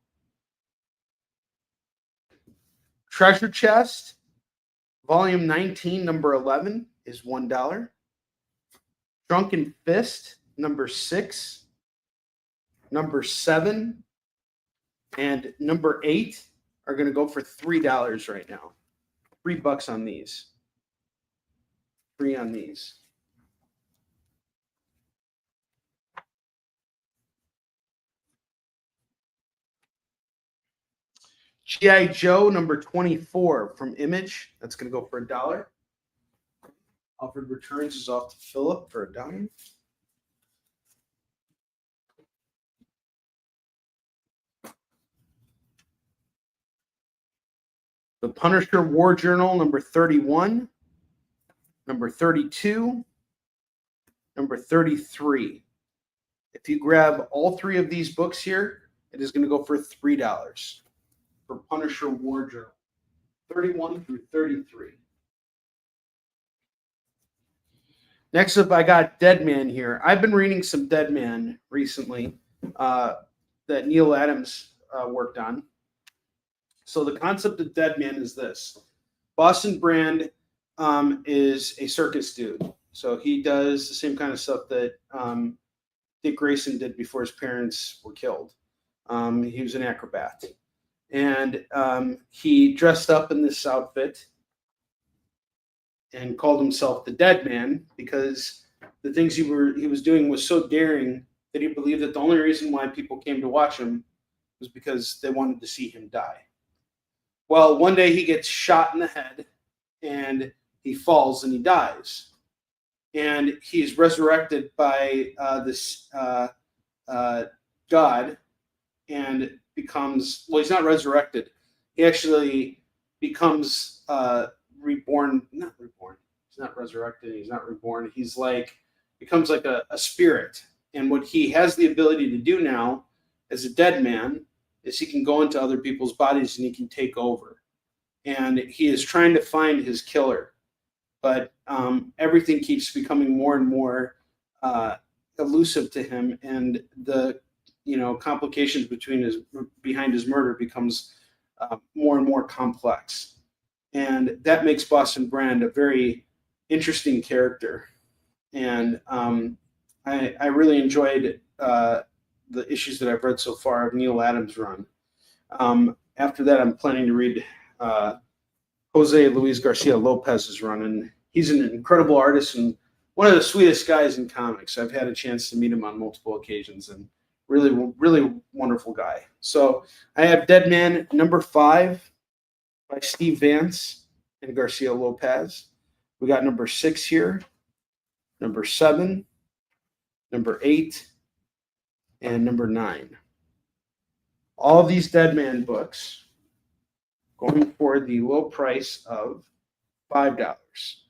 Treasure Chest, Volume 19, #11 is $1. Drunken Fist, #6, #7, and #8 are going to go for $3 right now. $3 on these. Free on these. G.I. Joe #24 from Image. That's going to go for $1. Alfred Returns is off to Philip for $1. The Punisher War Journal #31, #32, #33. If you grab all three of these books here, it is going to go for $3 for Punisher War Journal, 31 through 33. Next up, I got Dead Man here. I've been reading some Dead Man recently that Neil Adams worked on. So the concept of Dead Man is this. Boston Brand is a circus dude. So he does the same kind of stuff that Dick Grayson did before his parents were killed. He was an acrobat. And he dressed up in this outfit and called himself the Dead Man because the things he was doing was so daring that he believed that the only reason why people came to watch him was because they wanted to see him die. Well, one day he gets shot in the head and he falls and he dies. And he's resurrected by this God and becomes, well, he's not resurrected. He actually becomes reborn, not reborn. He's not resurrected. He's not reborn. He's like, becomes like a spirit. And what he has the ability to do now as a dead man is he can go into other people's bodies and he can take over. And he is trying to find his killer. But everything keeps becoming more and more elusive to him. And the complications behind his murder becomes more and more complex. And that makes Boston Brand a very interesting character. And I really enjoyed the issues that I've read so far of Neil Adams' run. After that, I'm planning to read Jose Luis Garcia Lopez's run, and he's an incredible artist and one of the sweetest guys in comics. I've had a chance to meet him on multiple occasions, and really, really wonderful guy. So I have Dead Man #5 by Steve Vance and Garcia Lopez. We got #6 here, #7, #8, and #9. All of these Dead Man books going for the low price of $5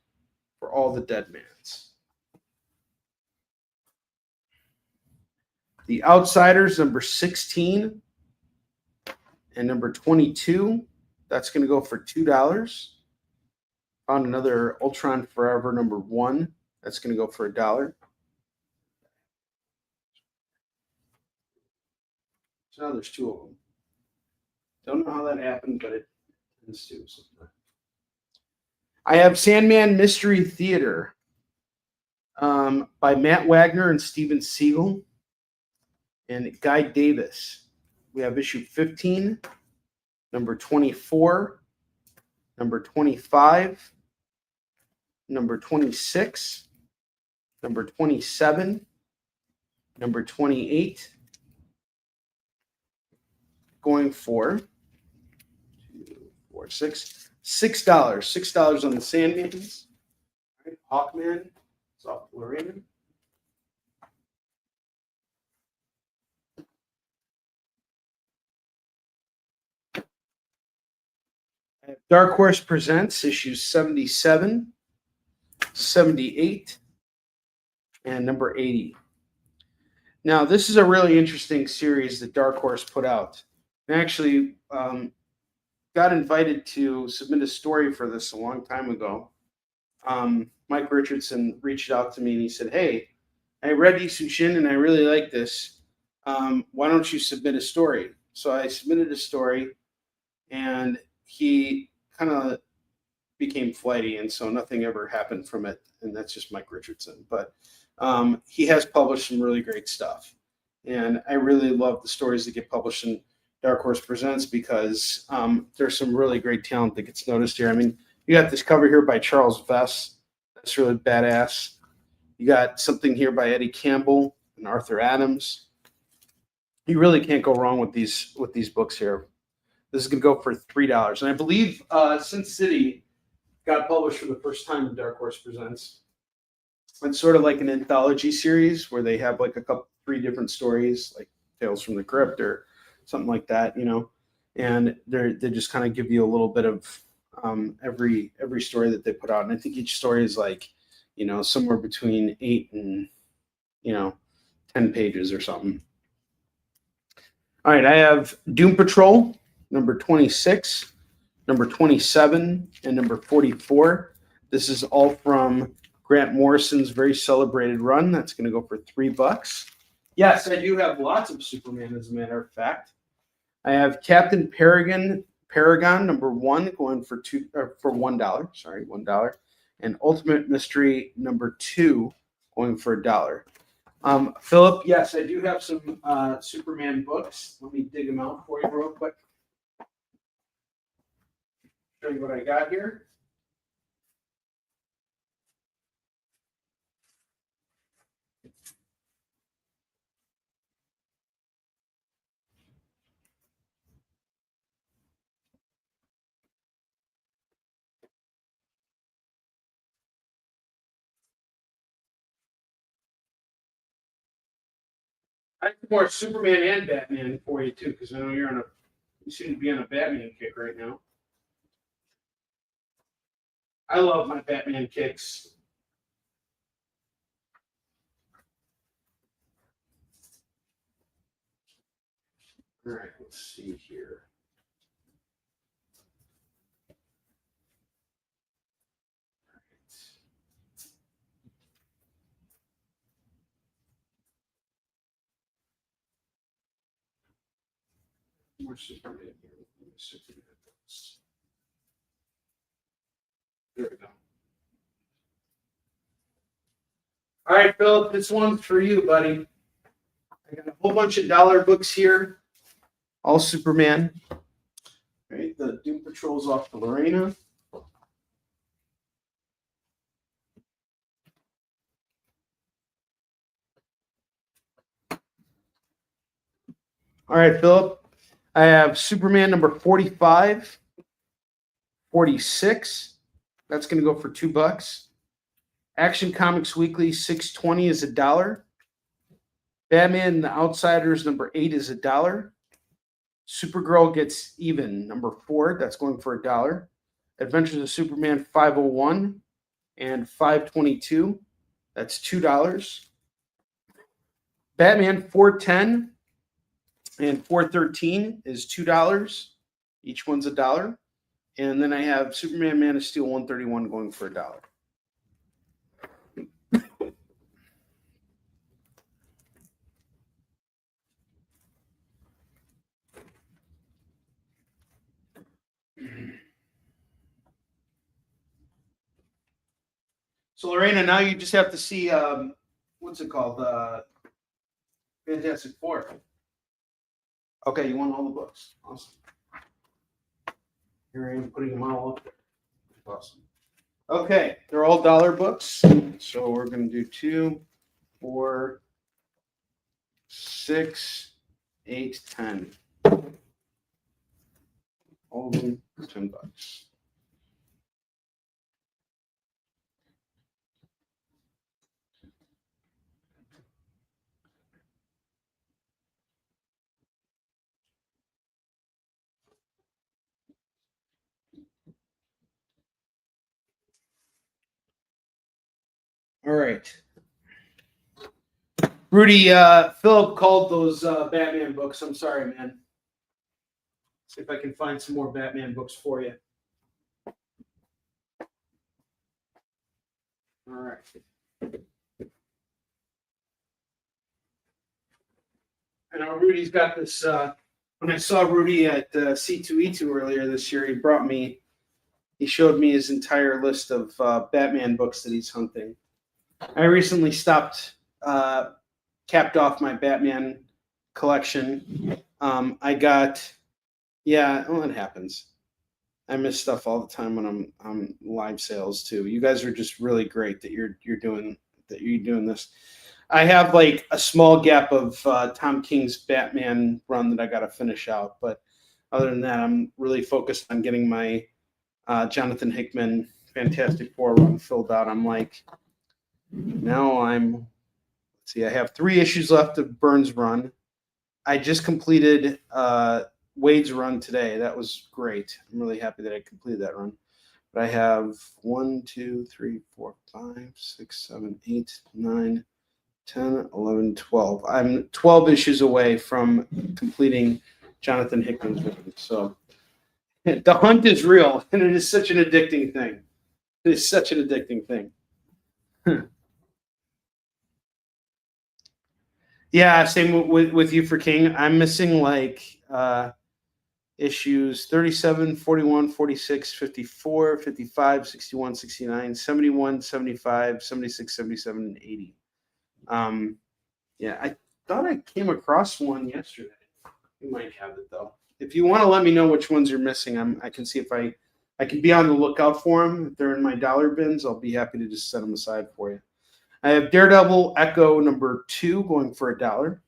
for all the Dead Mans. The Outsiders #16 and #22. That's going to go for $2. Found another Ultron Forever #1. That's going to go for $1. So now there's 2 of them. Don't know how that happened, but it tends to. I have Sandman Mystery Theater by Matt Wagner and Steven Siegel and Guy Davis. We have issue 15, #24, #25, #26, #27, #28. Going for $6. $6 on the Sandmans. All right, Hawkman. Soft Florian. Dark Horse Presents issues 77, 78, and number 80. Now, this is a really interesting series that Dark Horse put out. I actually got invited to submit a story for this a long time ago. Mike Richardson reached out to me and he said, "Hey, I read Isushin and I really like this. Why don't you submit a story?" So I submitted a story, and he kind of became flighty, and so nothing ever happened from it. And that's just Mike Richardson. But he has published some really great stuff, and I really love the stories that get published in Dark Horse Presents because there's some really great talent that gets noticed here. I mean, you got this cover here by Charles Vess. That's really badass. You got something here by Eddie Campbell and Arthur Adams. You really can't go wrong with these books here. This is going to go for $3, and I believe Sin City got published for the first time in Dark Horse Presents. It's sort of like an anthology series where they have like three different stories, like Tales from the Crypt or something like that, and they just kind of give you a little bit of every story that they put out. And I think each story is like, somewhere between 8 and 10 pages or something. All right, I have Doom Patrol, number 26, number 27, and number 44. This is all from Grant Morrison's very celebrated run. That's going to go for $3. Yes, I do have lots of Superman, as a matter of fact. I have Captain Paragon number 1 going for $1. Sorry, $1, and Ultimate Mystery number 2 going for $1. Philip, yes, I do have some Superman books. Let me dig them out for you real quick. Show you what I got here. I have more Superman and Batman for you too, because I know you seem to be on a Batman kick right now. I love my Batman kicks. All right, let's see here. More Superman here. Superman books. There we go. All right, Philip, this one's for you, buddy. I got a whole bunch of dollar books here, all Superman. All right, the Doom Patrol's off to Lorena. All right, Philip. I have Superman number 45, 46. That's going to go for $2. Action Comics Weekly 620 is $1. Batman and the Outsiders number 8 is $1. Supergirl Gets Even number 4. That's going for $1. Adventures of Superman 501 and 522. That's $2. Batman 410 and 413 is $2. Each one's $1. And then I have Superman Man of Steel 131 going for $1. So Lorena, now you just have to see what's it called? Fantastic Four. Okay, you want all the books. Awesome. Here I am putting them all up there. Awesome. Okay, they're all dollar books. So we're going to do 2, 4, 6, 8, 10. All of them $10. right. Rudy, Philip called those Batman books. I'm sorry, man. See if I can find some more Batman books for you. All right. I know Rudy's got this. When I saw Rudy at C2E2 earlier this year, he showed me his entire list of Batman books that he's hunting. I recently capped off my Batman collection. It happens. I miss stuff all the time when I'm on live sales too. You guys are just really great that you're doing this. I have like a small gap of Tom King's Batman run that I got to finish out, but other than that, I'm really focused on getting my Jonathan Hickman Fantastic Four run filled out. Let's see, I have 3 issues left of Burns' run. I just completed Wade's run today. That was great. I'm really happy that I completed that run. But I have 1, 2, 3, 4, 5, 6, 7, 8, 9, 10, 11, 12. I'm 12 issues away from completing Jonathan Hickman's run. So the hunt is real, and it is such an addicting thing. It is such an addicting thing. Yeah, same with you for King. I'm missing like issues 37, 41, 46, 54, 55, 61, 69, 71, 75, 76, 77, and 80. I thought I came across one yesterday. You might have it though. If you want to let me know which ones you're missing, I can see if I can be on the lookout for them. If they're in my dollar bins, I'll be happy to just set them aside for you. I have Daredevil Echo number 2 going for $1.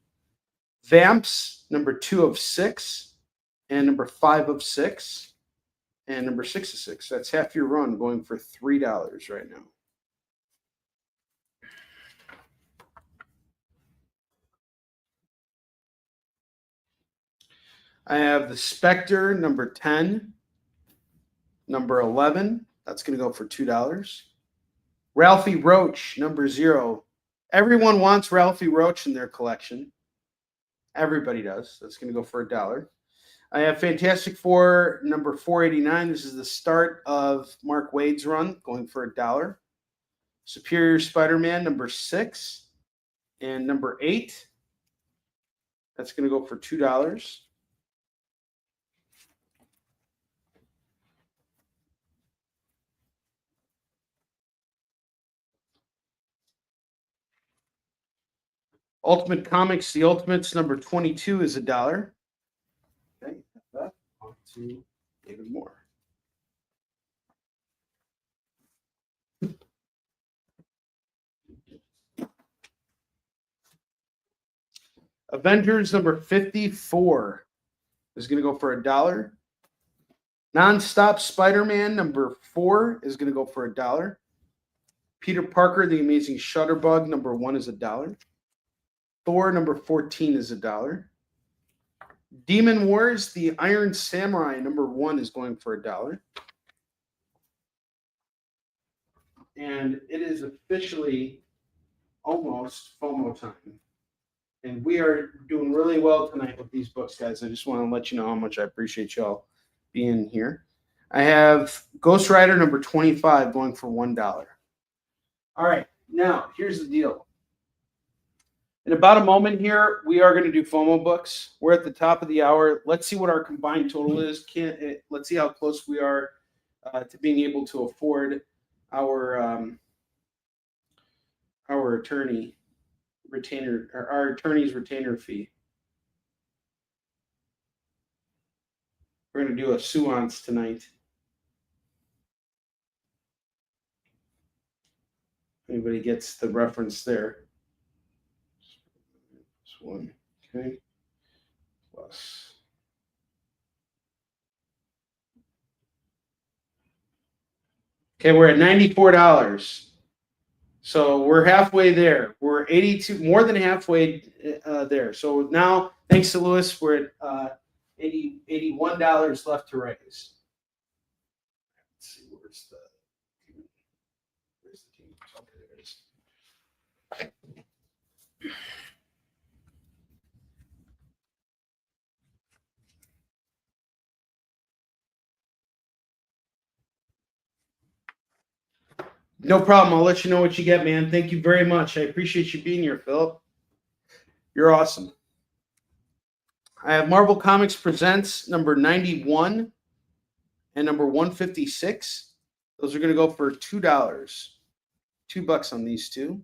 Vamps number 2 of 6, and number 5 of 6, and number 6 of 6. That's half your run going for $3 right now. I have the Spectre number 10, number 11. That's going to go for $2. Ralphie Roach number 0. Everyone wants Ralphie Roach in their collection. Everybody does. That's going to go for $1. I have Fantastic Four number 489. This is the start of Mark Wade's run, going for $1. Superior Spider-Man number 6 and number 8. That's going to go for $2. Ultimate Comics, The Ultimates number 22 is $1. Okay, that on to David Moore. Avengers number 54 is going to go for $1. Nonstop Spider-Man number 4 is going to go for $1. Peter Parker, The Amazing Shutterbug number 1 is $1. Thor number 14 is $1. Demon Wars, The Iron Samurai number 1 is going for $1. And it is officially almost FOMO time. And we are doing really well tonight with these books, guys. I just want to let you know how much I appreciate y'all being here. I have Ghost Rider number 25 going for $1. All right, now here's the deal. In about a moment here, we are going to do FOMO books. We're at the top of the hour. Let's see what our combined total is. Let's see how close we are to being able to afford our attorney retainer, or our attorney's retainer fee. We're going to do a suance tonight. Anybody gets the reference there? This one, okay, plus. Okay, we're at $94. So we're halfway there. We're 82, more than halfway there. So now, thanks to Lewis, we're at $81 left to raise. Let's see, where's the team? Okay, there it is. No problem. I'll let you know what you get, man. Thank you very much. I appreciate you being here, Philip. You're awesome. I have Marvel Comics Presents number 91 and number 156. Those are going to go for $2. $2 on these two.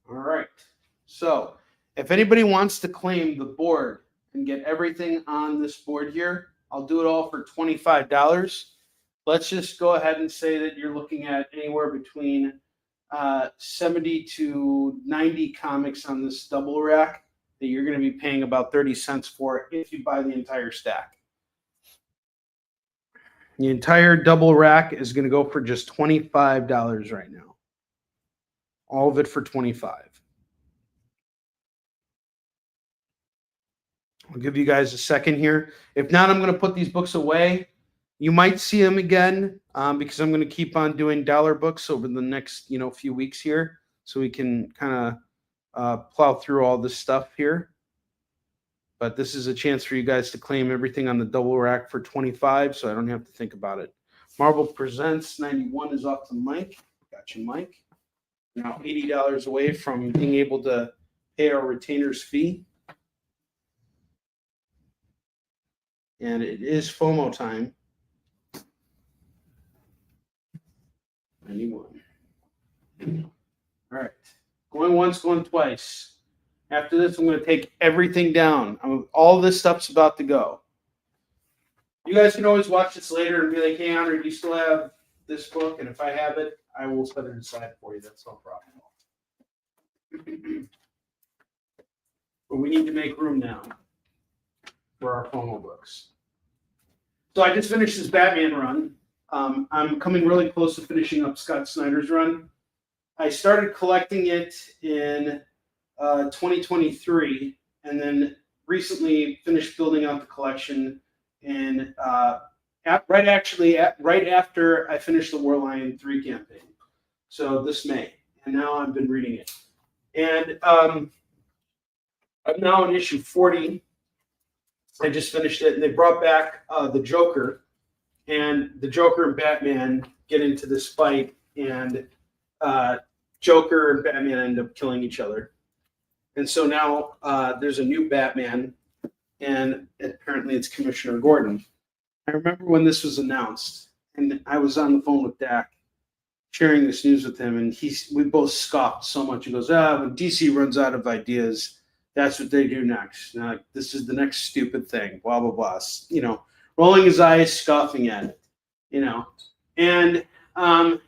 All right. So if anybody wants to claim the board and get everything on this board here, I'll do it all for $25. Let's just go ahead and say that you're looking at anywhere between 70 to 90 comics on this double rack that you're going to be paying about 30 cents for if you buy the entire stack. The entire double rack is going to go for just $25 right now. All of it for $25. I'll give you guys a second here. If not, I'm going to put these books away. You might see them again because I'm going to keep on doing dollar books over the next few weeks here, so we can kind of plow through all this stuff here. But this is a chance for you guys to claim everything on the double rack for $25, so I don't have to think about it. Marvel Presents 91 is off to Mike. Got you, Mike. Now $80 away from being able to pay our retainer's fee. And it is FOMO time. 91. All right. Going once, going twice. After this, I'm going to take everything down. All this stuff's about to go. You guys can always watch this later and be like, hey, Onrie, do you still have this book? And if I have it, I will set it aside for you. That's no problem. But we need to make room now for our FOMO books. So I just finished this Batman run. I'm coming really close to finishing up Scott Snyder's run. I started collecting it in 2023, and then recently finished building out the collection. And right after I finished the Warlion 3 campaign, so this May, and now I've been reading it. And I'm now on issue 40. I just finished it, and they brought back the Joker, and the Joker and Batman get into this fight, and Joker and Batman end up killing each other. And so now there's a new Batman, and apparently it's Commissioner Gordon. I remember when this was announced, and I was on the phone with Dak, sharing this news with him, and we both scoffed so much. He goes, when DC runs out of ideas, that's what they do next. Now, this is the next stupid thing, blah, blah, blah. Rolling his eyes, scoffing at it, And, I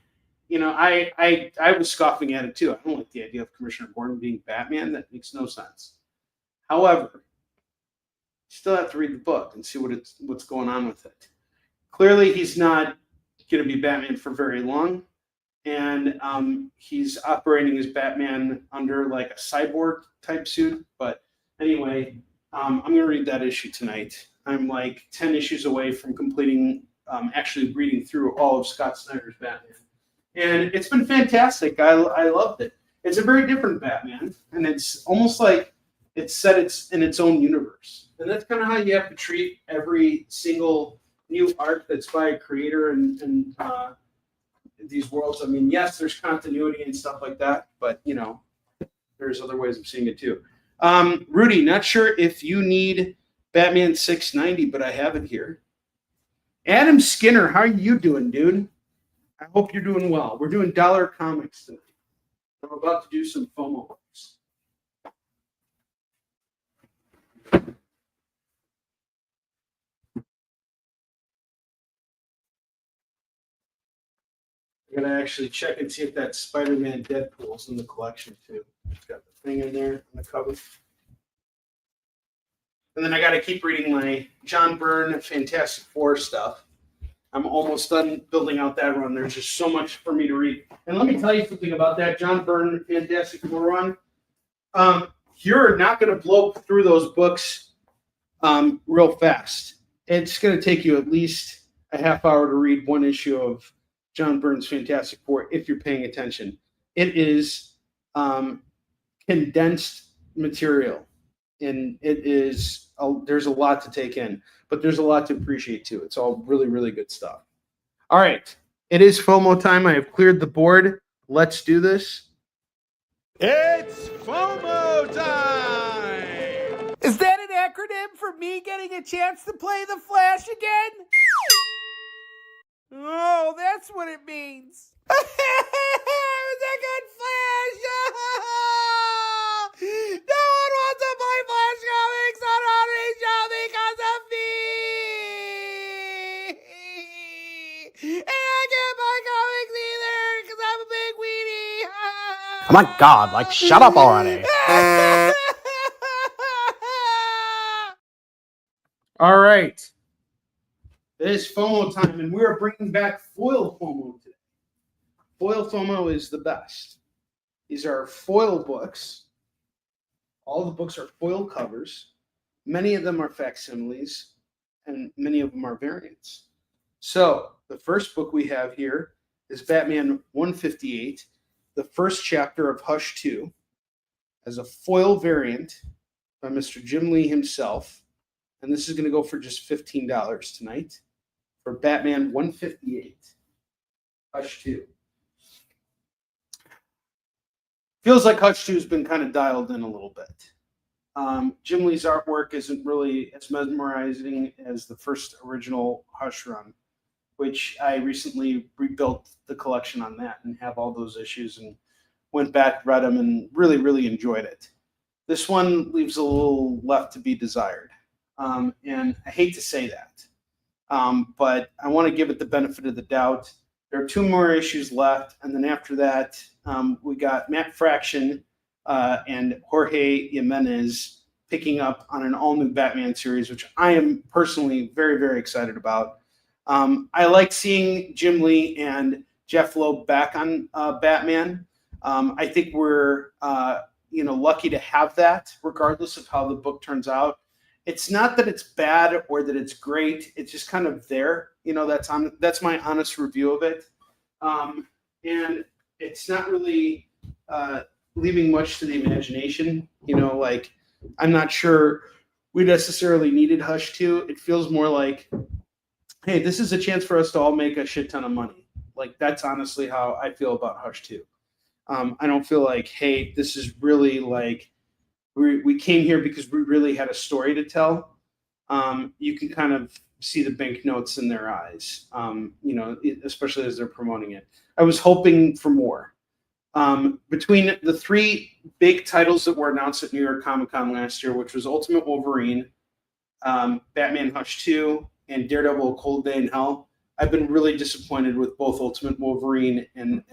was scoffing at it too. I don't like the idea of Commissioner Gordon being Batman. That makes no sense. However, you still have to read the book and see what's going on with it. Clearly, he's not going to be Batman for very long. And he's operating as Batman under like a cyborg type suit. But anyway, I'm going to read that issue tonight. I'm like 10 issues away from completing, actually reading through all of Scott Snyder's Batman. And it's been fantastic. I loved it. It's a very different Batman. And it's almost like it's set in its own universe. And that's kind of how you have to treat every single new art that's by a creator and these worlds. I mean, yes, there's continuity and stuff like that, but there's other ways of seeing it too. Rudy, not sure if you need Batman 690, but I have it here. Adam Skinner, how are you doing, dude? I hope you're doing well. We're doing dollar comics tonight. I'm about to do some FOMO books. I'm going to actually check and see if that Spider-Man Deadpool's in the collection, too. It's got the thing in there on the cover. And then I got to keep reading my John Byrne Fantastic Four stuff. I'm almost done building out that run. There's just so much for me to read. And let me tell you something about that John Byrne Fantastic Four run. You're not going to blow through those books real fast. It's going to take you at least a half hour to read one issue of John Byrne's Fantastic Four, if you're paying attention. It is condensed material, and it is there's a lot to take in, but there's a lot to appreciate too. It's all really, really good stuff. All right, it is FOMO time. I have cleared the board. Let's do this. It's FOMO time! Is that an acronym for me getting a chance to play the Flash again? Oh, that's what it means. It was a good Flash! No one wants to play Flash comics on Onrie show because of me! And I can't buy comics either because I'm a big weenie! Oh my God, like, shut up already. All right. It is FOMO time, and we are bringing back FOIL FOMO today. FOIL FOMO is the best. These are FOIL books. All the books are FOIL covers. Many of them are facsimiles, and many of them are variants. So the first book we have here is Batman 158, the first chapter of Hush 2, as a FOIL variant by Mr. Jim Lee himself. And this is going to go for just $15 tonight for Batman 158, Hush 2. Feels like Hush 2 has been kind of dialed in a little bit. Jim Lee's artwork isn't really as mesmerizing as the first original Hush run, which I recently rebuilt the collection on that and have all those issues and went back, read them, and really, really enjoyed it. This one leaves a little left to be desired. And I hate to say that, but I want to give it the benefit of the doubt. There are 2 more issues left, and then after that, we got Matt Fraction and Jorge Jimenez picking up on an all-new Batman series, which I am personally very, very excited about. I like seeing Jim Lee and Jeff Loeb back on Batman. I think we're lucky to have that, regardless of how the book turns out. It's not that it's bad or that it's great. It's just kind of there. That's my honest review of it. And it's not really leaving much to the imagination. I'm not sure we necessarily needed Hush 2. It feels more like, hey, this is a chance for us to all make a shit ton of money. Like, that's honestly how I feel about Hush 2. I don't feel like, hey, this is really like, we came here because we really had a story to tell. You can kind of see the banknotes in their eyes, especially as they're promoting it. I was hoping for more. Between the 3 big titles that were announced at New York Comic Con last year, which was Ultimate Wolverine, Batman Hush 2, and Daredevil: A Cold Day in Hell, I've been really disappointed with both Ultimate Wolverine and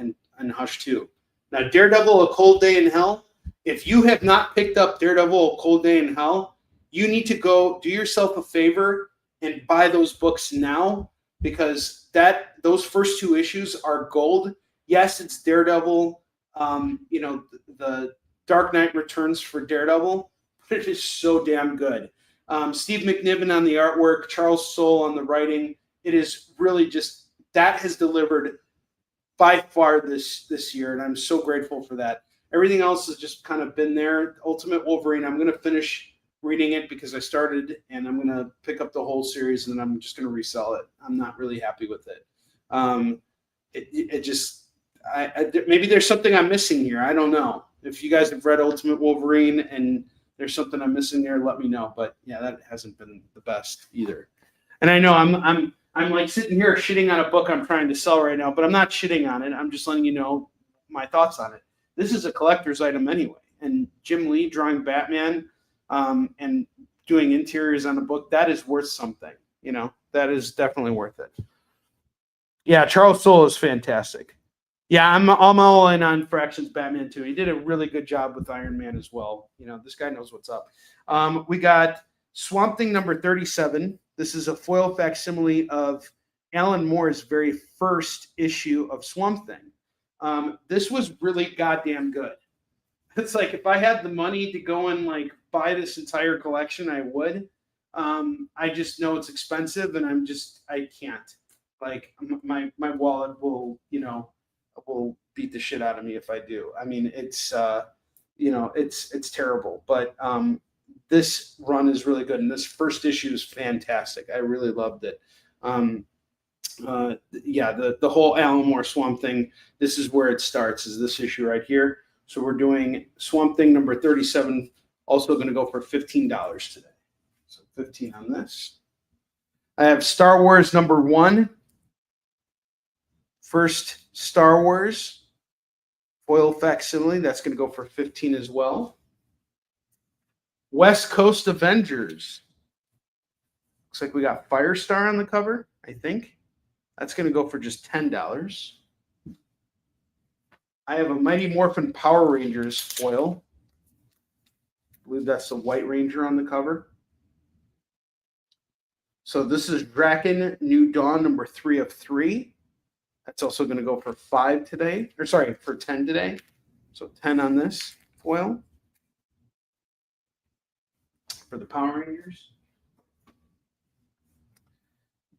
Hush 2. Now, Daredevil: A Cold Day in Hell, if you have not picked up Daredevil: A Cold Day in Hell, you need to go do yourself a favor and buy those books now, because those first 2 issues are gold. Yes, it's Daredevil, the Dark Knight Returns for Daredevil, but it is so damn good. Steve McNiven on the artwork, Charles Soule on the writing. It is really just, that has delivered by far this year, and I'm so grateful for that. Everything else has just kind of been there. Ultimate Wolverine, I'm going to finish reading it because I started, and I'm going to pick up the whole series, and then I'm just going to resell it. I'm not really happy with it. Maybe there's something I'm missing here. I don't know. If you guys have read Ultimate Wolverine and there's something I'm missing there, let me know. But yeah, that hasn't been the best either. And I know I'm like sitting here shitting on a book I'm trying to sell right now, but I'm not shitting on it. I'm just letting you know my thoughts on it. This is a collector's item anyway. And Jim Lee drawing Batman and doing interiors on a book, that is worth something. That is definitely worth it. Yeah, Charles Soule is fantastic. Yeah, I'm all in on Fraction's Batman too. He did a really good job with Iron Man as well. This guy knows what's up. We got Swamp Thing number 37. This is a foil facsimile of Alan Moore's very first issue of Swamp Thing. This was really goddamn good. It's like, if I had the money to go and like buy this entire collection, I would. I just know it's expensive, and I can't. Like my wallet will, will beat the shit out of me if I do. I mean, it's it's terrible. But this run is really good, and this first issue is fantastic. I really loved it. Yeah, the whole Alan Moore Swamp Thing. This is where it starts. Is this issue right here? So we're doing Swamp Thing number 37. Also going to go for $15 today. So 15 on this. I have Star Wars number 1. First Star Wars foil facsimile. That's going to go for 15 as well. West Coast Avengers. Looks like we got Firestar on the cover, I think. That's going to go for just $10. I have a Mighty Morphin Power Rangers foil. I believe that's the White Ranger on the cover. So this is Draken New Dawn number 3 of 3. That's also going to go for 5 today. Or sorry, for 10 today. So 10 on this foil. For the Power Rangers.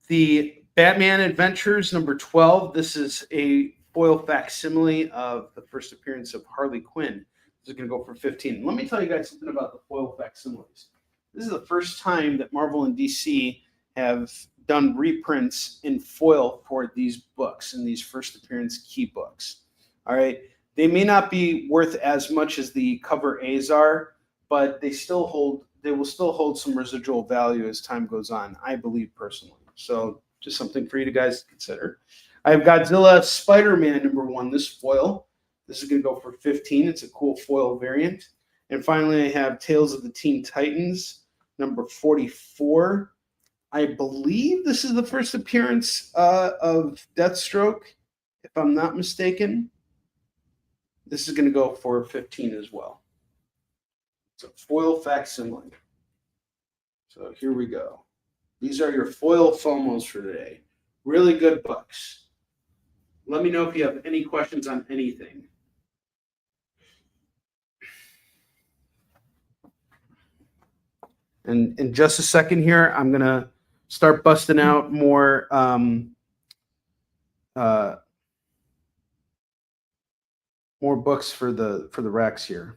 The Batman Adventures number 12. This is a foil facsimile of the first appearance of Harley Quinn. This is going to go for 15. Let me tell you guys something about the foil facsimiles. This is the first time that Marvel and DC have done reprints in foil for these books, in these first appearance key books. All right. They may not be worth as much as the cover A's are, but they will still hold some residual value as time goes on, I believe personally. So just something for you guys to consider. I have Godzilla Spider-Man number 1, this foil. This is going to go for 15. It's a cool foil variant. And finally, I have Tales of the Teen Titans number 44. I believe this is the first appearance of Deathstroke, if I'm not mistaken. This is going to go for 15 as well. It's a foil facsimile. So here we go. These are your foil FOMOs for today. Really good books. Let me know if you have any questions on anything. And in just a second here, I'm going to start busting out more more books for the racks here.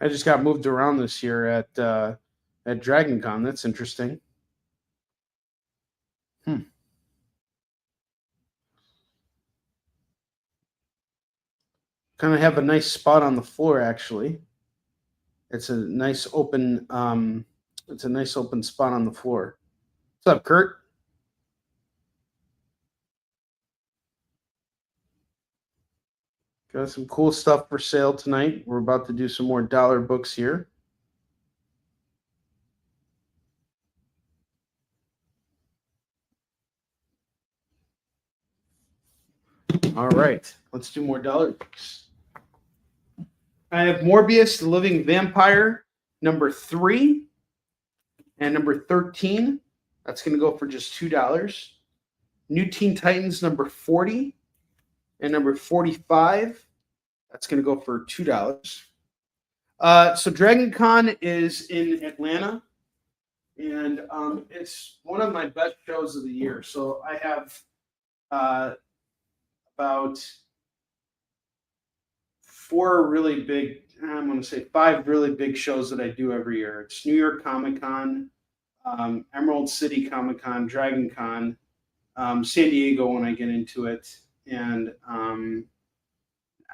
I just got moved around this year at Dragon Con. That's interesting. Kind of have a nice spot on the floor, actually. It's a nice open spot on the floor. What's up, Kurt? Got some cool stuff for sale tonight. We're about to do some more dollar books here. All right, let's do more dollar books. I have Morbius, the Living Vampire, number 3 and number 13. That's going to go for just $2. New Teen Titans, number 40 and number 45. That's going to go for $2. So Dragon Con is in Atlanta, and it's one of my best shows of the year. So I have about 4 really big, I'm going to say 5 really big shows that I do every year. It's New York Comic Con, Emerald City Comic Con, Dragon Con, San Diego when I get into it, and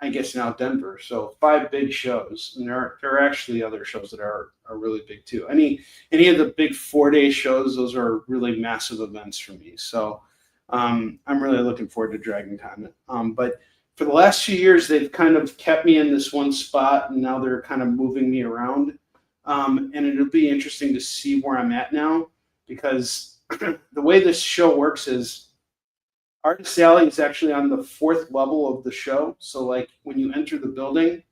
I guess now Denver. So 5 big shows, and there are actually other shows that are really big too. Any of the big 4-day shows, those are really massive events for me. So I'm really looking forward to Dragon Con. But for the last few years, they've kind of kept me in this one spot, and now they're kind of moving me around. And it'll be interesting to see where I'm at now, because the way this show works is Artist Alley is actually on the 4th level of the show. So like when you enter the building,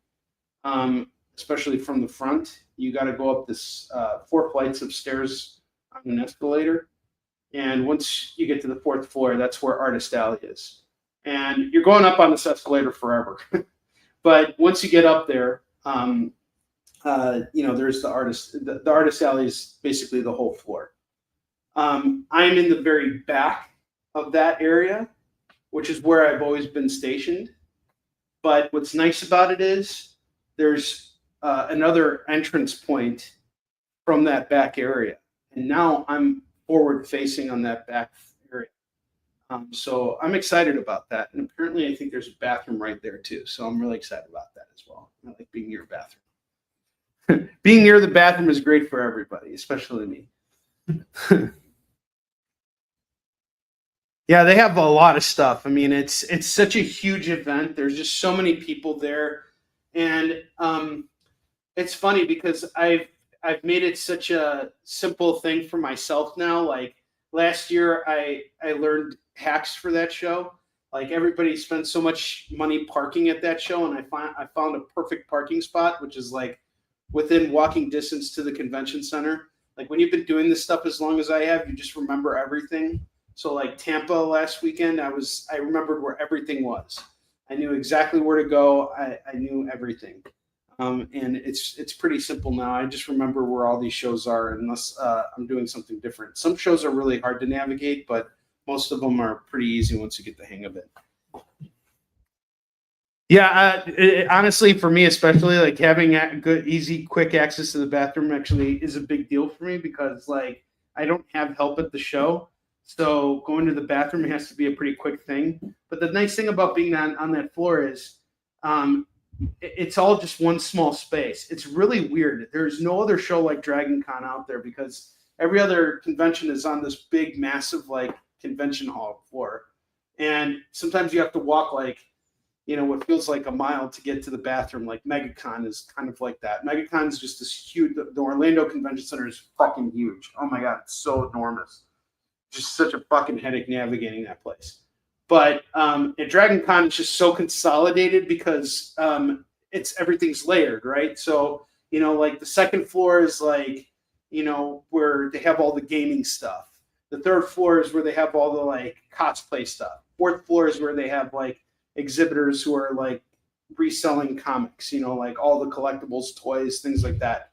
especially from the front, you got to go up this 4 flights of stairs on an escalator. And once you get to the 4th floor, that's where Artist Alley is. And you're going up on this escalator forever. But once you get up there, there's the artist. The Artist Alley is basically the whole floor. I'm in the very back of that area, which is where I've always been stationed. But what's nice about it is there's another entrance point from that back area. And now I'm forward facing on that back area. So I'm excited about that. And apparently I think there's a bathroom right there too. So I'm really excited about that as well. I like being near a bathroom. Being near the bathroom is great for everybody, especially me. Yeah, they have a lot of stuff. I mean, it's such a huge event. There's just so many people there. And it's funny because I've made it such a simple thing for myself now. Like last year, I learned hacks for that show. Like everybody spends so much money parking at that show, and I found a perfect parking spot, which is like within walking distance to the convention center. Like when you've been doing this stuff as long as I have, you just remember everything. So like Tampa last weekend, I remembered where everything was. I knew exactly where to go. I knew everything. And it's pretty simple now. I just remember where all these shows are, unless I'm doing something different. Some shows are really hard to navigate, but most of them are pretty easy once you get the hang of it. Yeah, honestly, for me especially, like having good, easy, quick access to the bathroom actually is a big deal for me, because like I don't have help at the show. So going to the bathroom has to be a pretty quick thing. But the nice thing about being on that floor is it's all just one small space. It's really weird. There's no other show like Dragon Con out there, because every other convention is on this big, massive like convention hall floor. And sometimes you have to walk like, what feels like a mile to get to the bathroom. Like MegaCon is kind of like that. MegaCon is just this huge, the Orlando Convention Center is fucking huge. Oh my God, it's so enormous. Just such a fucking headache navigating that place. But at Dragon Con, it's just so consolidated because everything's layered, right? So, like the second floor is like, where they have all the gaming stuff. The third floor is where they have all the like cosplay stuff. Fourth floor is where they have like exhibitors who are like reselling comics, like all the collectibles, toys, things like that.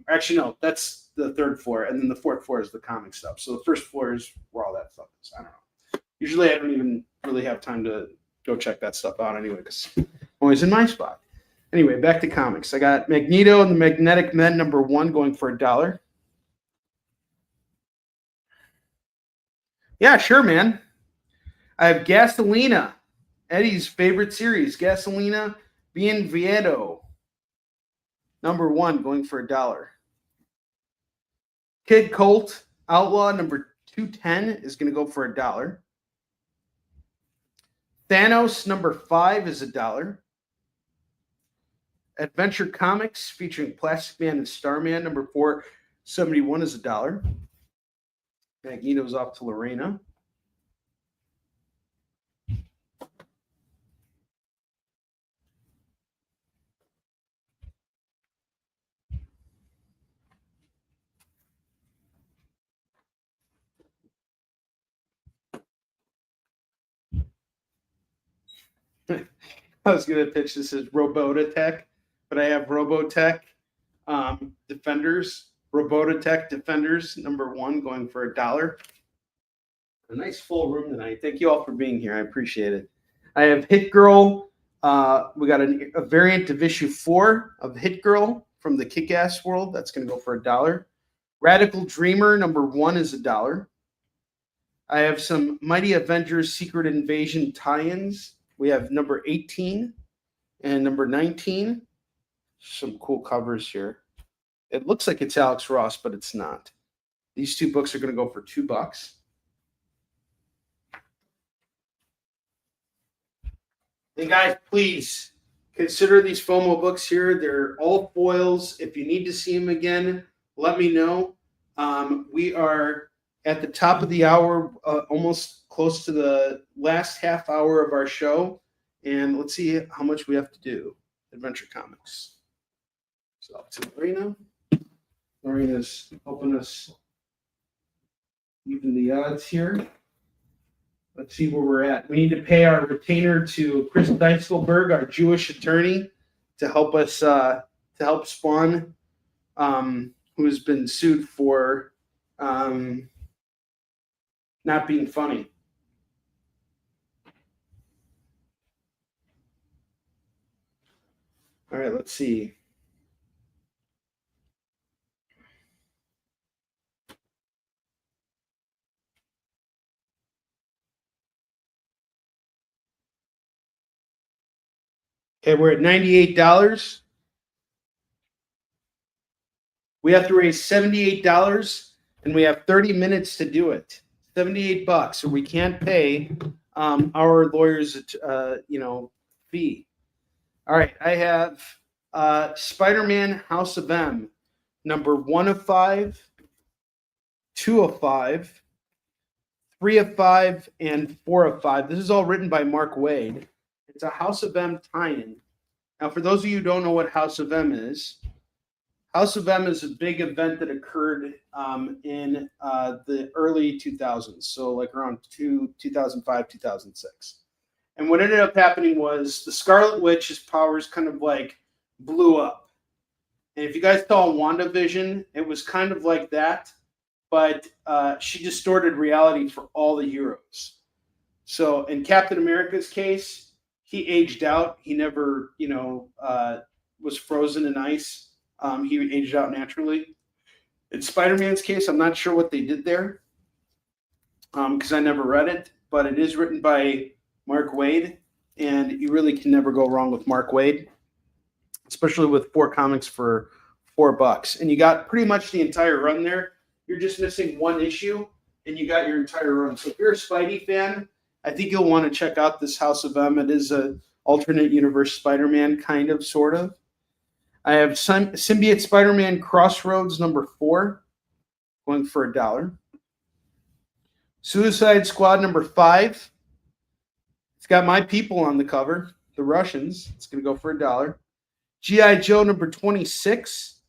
Actually, no, that's the third floor. And then the fourth floor is the comic stuff. So the first floor is where all that stuff is. I don't know. Usually I don't even really have time to go check that stuff out anyway, because I'm always in my spot. Anyway, back to comics. I got Magneto and the Magnetic Men #1 going for $1. Yeah, sure, man. I have Gasolina, Eddie's favorite series, Gasolina Bien Viedo, #1 going for $1. Kid Colt Outlaw #210 is going to go for $1. Thanos #5 is $1. Adventure Comics featuring Plastic Man and Starman #471 is $1. Magneto's off to Lorena. I was going to pitch this as Robotech, but I have Robotech Defenders. Robotech Defenders #1 going for $1. A nice full room tonight. Thank you all for being here. I appreciate it. I have Hit Girl. We got a variant of issue 4 of Hit Girl from the Kick-Ass world. That's going to go for $1. Radical Dreamer #1 is $1. I have some Mighty Avengers Secret Invasion tie-ins. We have #18 and #19. Some cool covers here. It looks like it's Alex Ross, but it's not. These 2 books are going to go for $2. Hey guys, please, consider these FOMO books here. They're all foils. If you need to see them again, let me know. We are at the top of the hour, almost close to the last half hour of our show. And let's see how much we have to do. Adventure Comics. So to Marina. Marina's helping us even the odds here. Let's see where we're at. We need to pay our retainer to Chris Deiselberg, our Jewish attorney, to help us to help SPAHWN, who has been sued for not being funny. All right, let's see. Okay, we're at $98. We have to raise $78, and we have 30 minutes to do it. $78, or we can't pay our lawyer's fee. All right, I have Spider-Man House of M, number 1 of 5, 2 of 5, 3 of 5, and 4 of 5. This is all written by Mark Waid. It's a House of M tie-in. Now, for those of you who don't know what House of M is, House of M is a big event that occurred in the early 2000s, so like around 2005, 2006. And what ended up happening was the Scarlet Witch's powers kind of like blew up. And if you guys saw WandaVision, it was kind of like that, but she distorted reality for all the heroes. So in Captain America's case, he aged out. He never, was frozen in ice. He aged out naturally. In Spider-Man's case, I'm not sure what they did there because I never read it, but it is written by Mark Waid, and you really can never go wrong with Mark Waid, especially with 4 comics for $4. And you got pretty much the entire run there. You're just missing one issue, and you got your entire run. So if you're a Spidey fan, I think you'll want to check out this House of M. It is a alternate universe Spider-Man, kind of, sort of. I have Symbiote Spider-Man Crossroads number 4, going for $1. Suicide Squad number 5. It's got my people on the cover, the Russians. It's going to go for $1. G.I. Joe number 26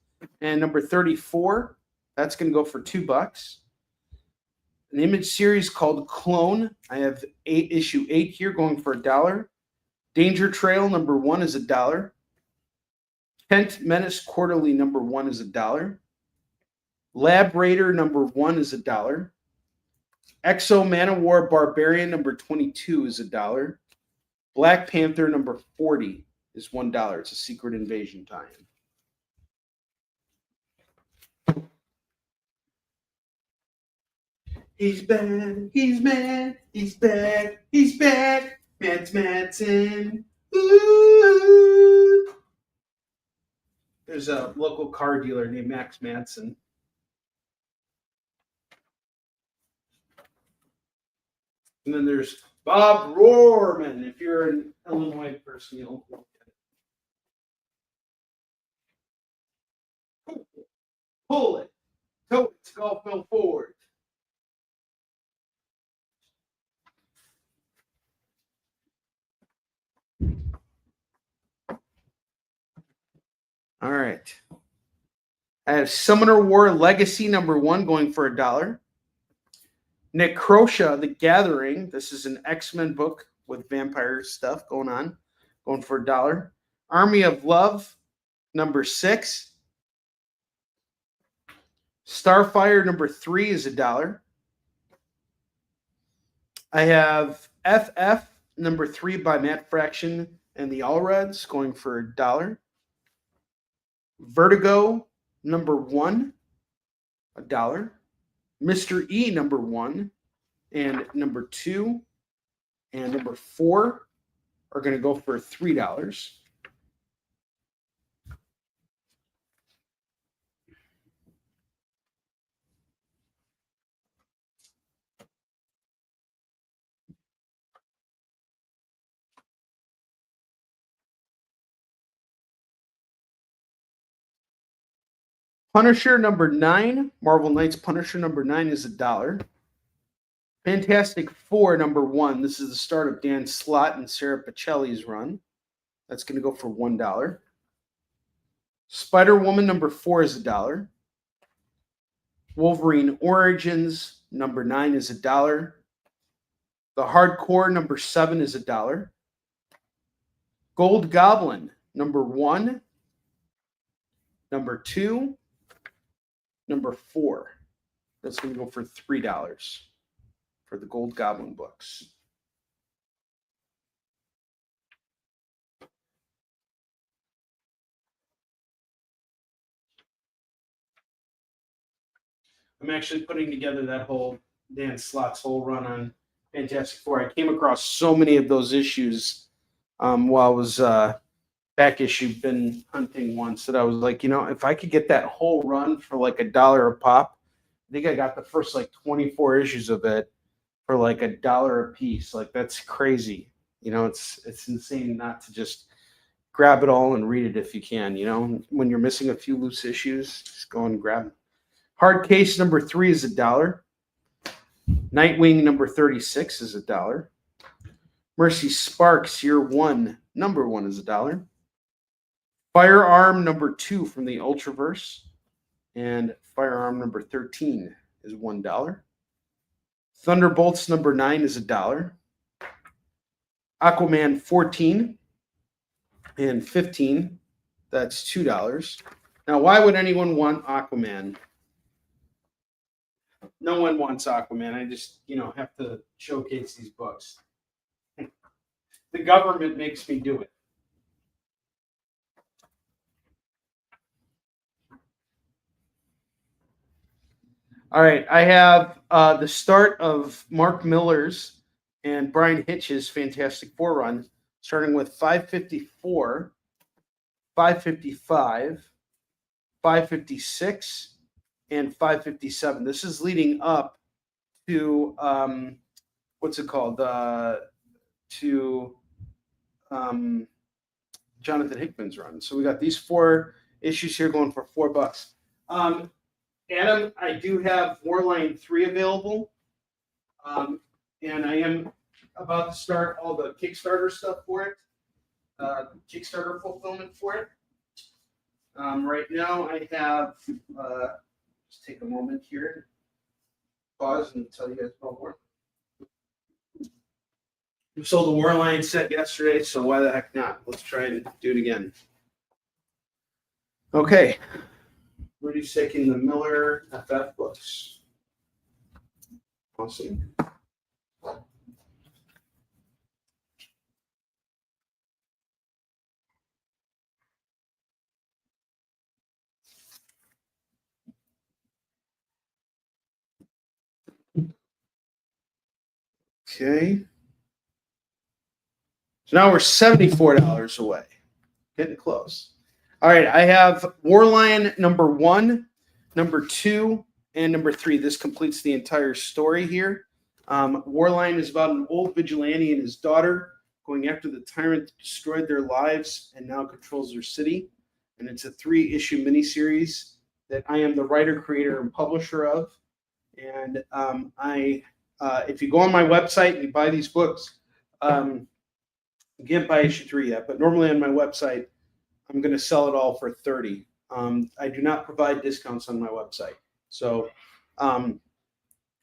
and number 34. That's going to go for $2. An Image series called Clone. I have issue 8 here, going for $1. Danger Trail number 1 is $1. Kent Menace Quarterly number 1 is $1. Lab Raider number 1 is $1. Exo Manowar Barbarian number 22 is $1. Black Panther number 40 is $1. It's a Secret Invasion tie-in. He's back, he's mad, he's back, he's back. Mads Madsen. Ooh. There's a local car dealer named Max Madsen. And then there's Bob Rohrman. If you're an Illinois person, you'll get it. Pull it. Tow it. Golf fell forward. All right. I have Summoner War Legacy number 1 going for $1. Necrosha, The Gathering. This is an X-Men book with vampire stuff going on. Going for $1. Army of Love number 6. Starfire number 3 is $1. I have FF number 3 by Matt Fraction and the All Reds going for $1. Vertigo number 1, $1. Mr. E number 1 and number 2 and number 4 are going to go for $3. Punisher number 9, Marvel Knights Punisher number 9 is $1. Fantastic Four number 1. This is the start of Dan Slott and Sarah Pacelli's run. That's going to go for $1. Spider-Woman number 4 is $1. Wolverine Origins number 9 is $1. The Hardcore number 7 is $1. Gold Goblin number 1, number 2, number 4. That's going to go for $3 for the Gold Goblin books. I'm actually putting together that whole Dan Slott's whole run on Fantastic Four. I came across so many of those issues while I was back issue bin hunting once that I was like, you know, if I could get that whole run for like $1 a pop, I think I got the first like 24 issues of it for like $1 a piece. Like that's crazy. You know, it's insane not to just grab it all and read it if you can. You know, when you're missing a few loose issues, just go and grab them. Hard Case number 3 is $1. Nightwing number 36 is $1. Mercy Sparks Year 1 number 1 is $1. Firearm number 2 from the Ultraverse and Firearm number 13 is $1. Thunderbolts number 9 is $1. Aquaman 14 and 15, that's $2. Now, why would anyone want Aquaman? No one wants Aquaman. I just, you know, have to showcase these books. The government makes me do it. All right, I have the start of Mark Miller's and Brian Hitch's Fantastic Four run, starting with 554, 555, 556, and 557. This is leading up to what's it called? To Jonathan Hickman's run. So we got these 4 issues here going for $4. Adam, I do have Warline 3 available, and I am about to start all the Kickstarter stuff for it, Kickstarter fulfillment for it. Right now, I have. Just take a moment here, pause, and tell you guys about more. We sold the Warline set yesterday, so why the heck not? Let's try and do it again. Okay. Rudy's taking the Miller FF books. Awesome. Okay. So now we're $74 away. Getting close. All right, I have Warline number 1, number 2, and number 3. This completes the entire story here. Warline is about an old vigilante and his daughter going after the tyrant that destroyed their lives and now controls their city. And it's a 3-issue miniseries that I am the writer, creator, and publisher of. And if you go on my website and you buy these books, you can't buy issue 3 yet, but normally on my website, I'm going to sell it all for $30. I do not provide discounts on my website. So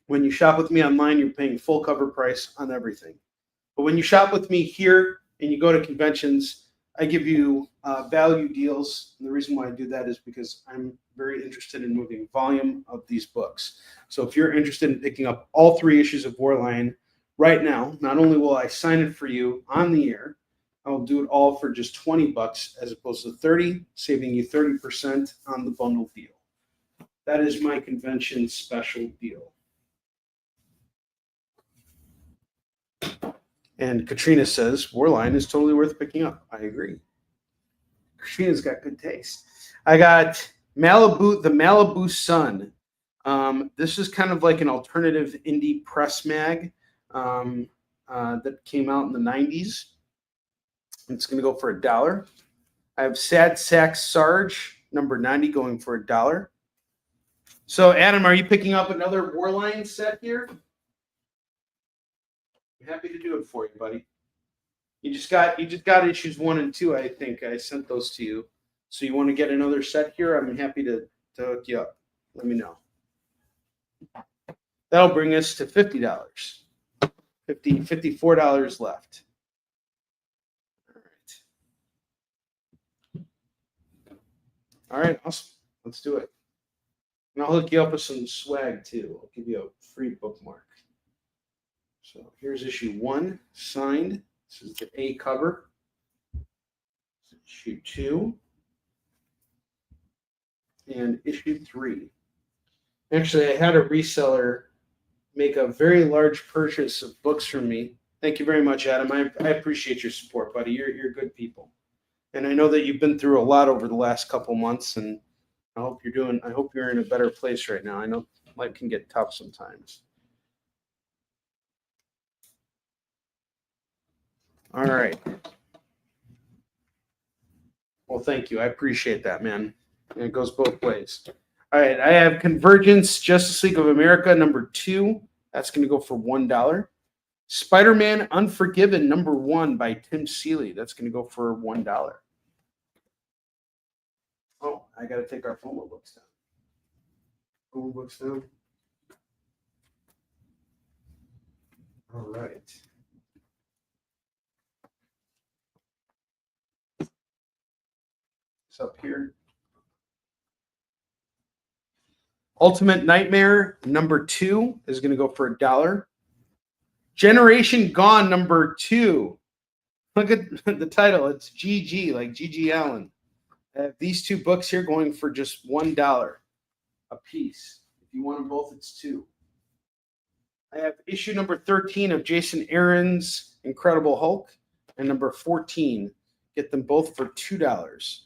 when you shop with me online, you're paying full cover price on everything. But when you shop with me here and you go to conventions, I give you value deals. And the reason why I do that is because I'm very interested in moving volume of these books. So if you're interested in picking up all 3 issues of Warline right now, not only will I sign it for you on the air, I'll do it all for just $20 as opposed to $30, saving you 30% on the bundle deal. That is my convention special deal. And Katrina says, Warline is totally worth picking up. I agree. Katrina's got good taste. I got Malibu, the Malibu Sun. This is kind of like an alternative indie press mag that came out in the 90s. It's going to go for $1. I have Sad Sack Sarge, number 90, going for $1. So, Adam, are you picking up another Warline set here? I'm happy to do it for you, buddy. You just got issues 1 and 2. I think I sent those to you. So you want to get another set here? I'm happy to hook you up. Let me know. That'll bring us to $50. $54 left. All right, awesome. Let's do it. And I'll hook you up with some swag too. I'll give you a free bookmark. So here's issue 1, signed. This is the A cover. Issue 2. And issue 3. Actually, I had a reseller make a very large purchase of books from me. Thank you very much, Adam. I appreciate your support, buddy. You're good people. And I know that you've been through a lot over the last couple months, and I hope you're in a better place right now. I know life can get tough sometimes. All right. Well, thank you. I appreciate that, man. And it goes both ways. All right. I have Convergence, Justice League of America, number 2. That's going to go for $1. Spider-Man Unforgiven, number 1 by Tim Seeley. That's going to go for $1. Oh, I got to take our FOMO books down. FOMO books down. All right. It's up here. Ultimate Nightmare, number 2, is going to go for $1. Generation Gone, number 2. Look at the title. It's GG, like G.G. Allen. I have these 2 books here going for just $1 a piece. If you want them both, it's 2. I have issue number 13 of Jason Aaron's Incredible Hulk and number 14. Get them both for $2.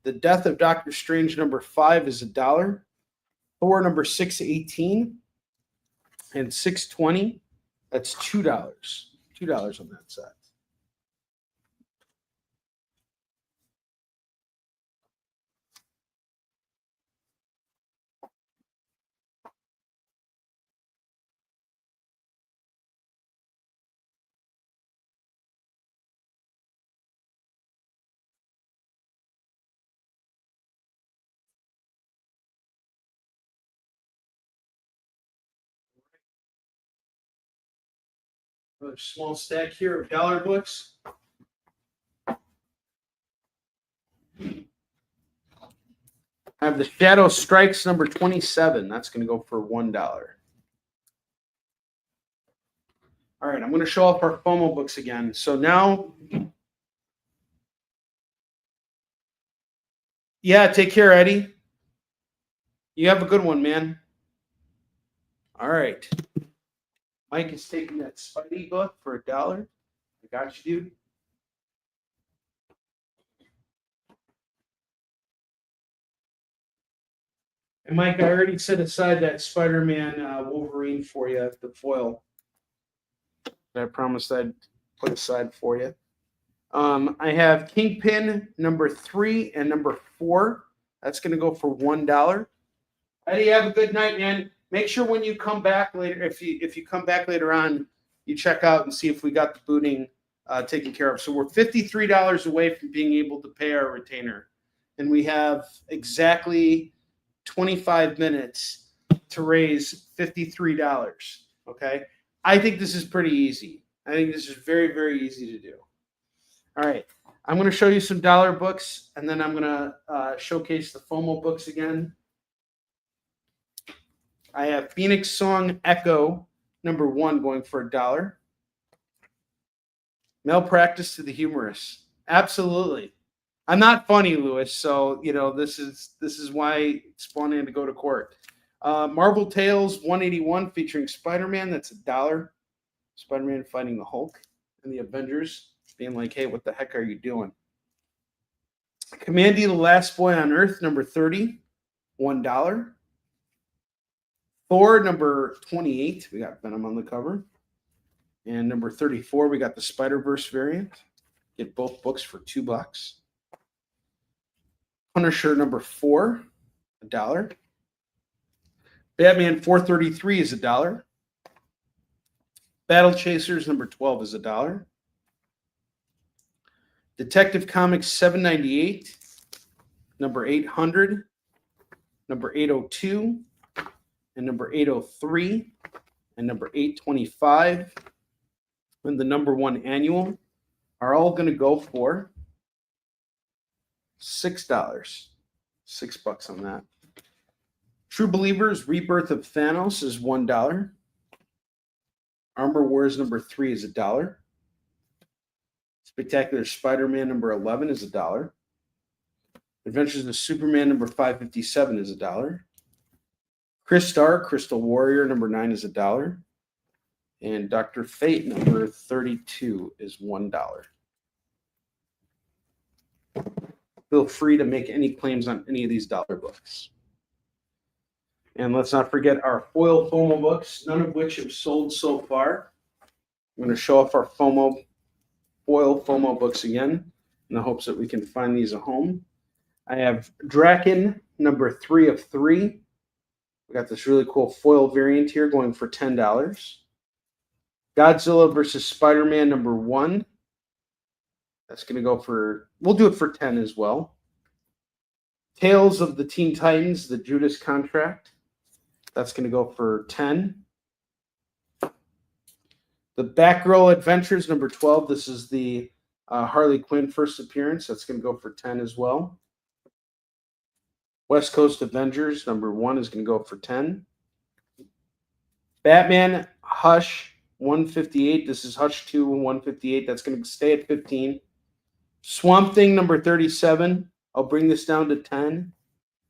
The Death of Doctor Strange, number 5, is $1. Thor, number 618 and 620. That's $2. $2 on that set. Another small stack here of dollar books. I have the Shadow Strikes, number 27. That's going to go for $1. All right, I'm going to show off our FOMO books again. So now, yeah, take care, Eddie. You have a good one, man. All right. Mike is taking that Spidey book for $1. I got you, dude. And Mike, I already set aside that Spider-Man Wolverine for you at the foil. I promised I'd put aside for you. I have Kingpin number 3 and number 4. That's going to go for $1. Eddie, have a good night, man. Make sure when you come back later, if you come back later on, you check out and see if we got the booting taken care of. So we're $53 away from being able to pay our retainer. And we have exactly 25 minutes to raise $53. Okay? I think this is pretty easy. I think this is very, very easy to do. All right. I'm going to show you some dollar books, and then I'm going to showcase the FOMO books again. I have Phoenix Song Echo, number 1, going for $1. Malpractice to the Humorous. Absolutely. I'm not funny, Lewis, so, this is why SPAHWN had to go to court. Marvel Tales 181 featuring Spider-Man. That's $1. Spider-Man fighting the Hulk and the Avengers, being like, hey, what the heck are you doing? Commandy, the Last Boy on Earth, number 30, $1. Thor, number 28, we got Venom on the cover. And number 34, we got the Spider-Verse variant. Get both books for $2. Punisher, number 4, $1. Batman 433 is $1. Battle Chasers number 12 is $1. Detective Comics 798, number 800, number 802, and number 803, and number 825, and the number 1 annual are all going to go for $6. $6 on that. True Believers Rebirth of Thanos is $1. Armor Wars number 3 is $1. Spectacular Spider-Man number 11 is $1. Adventures of Superman number 557 is $1. Crystar Crystal Warrior number 9 is $1. And Dr. Fate number 32 is $1. Feel free to make any claims on any of these dollar books. And let's not forget our FOIL FOMO books, none of which have sold so far. I'm going to show off our FOIL FOMO books again in the hopes that we can find these a home. I have Draken number 3 of 3. We got this really cool foil variant here going for $10. Godzilla versus Spider-Man number 1. That's going to go for, we'll do it for 10 as well. Tales of the Teen Titans, the Judas Contract. That's going to go for 10. The Batgirl Adventures number 12. This is the Harley Quinn first appearance. That's going to go for 10 as well. West Coast Avengers number 1 is going to go for 10. Batman Hush 158. This is Hush 2 158. That's going to stay at 15. Swamp Thing number 37. I'll bring this down to 10.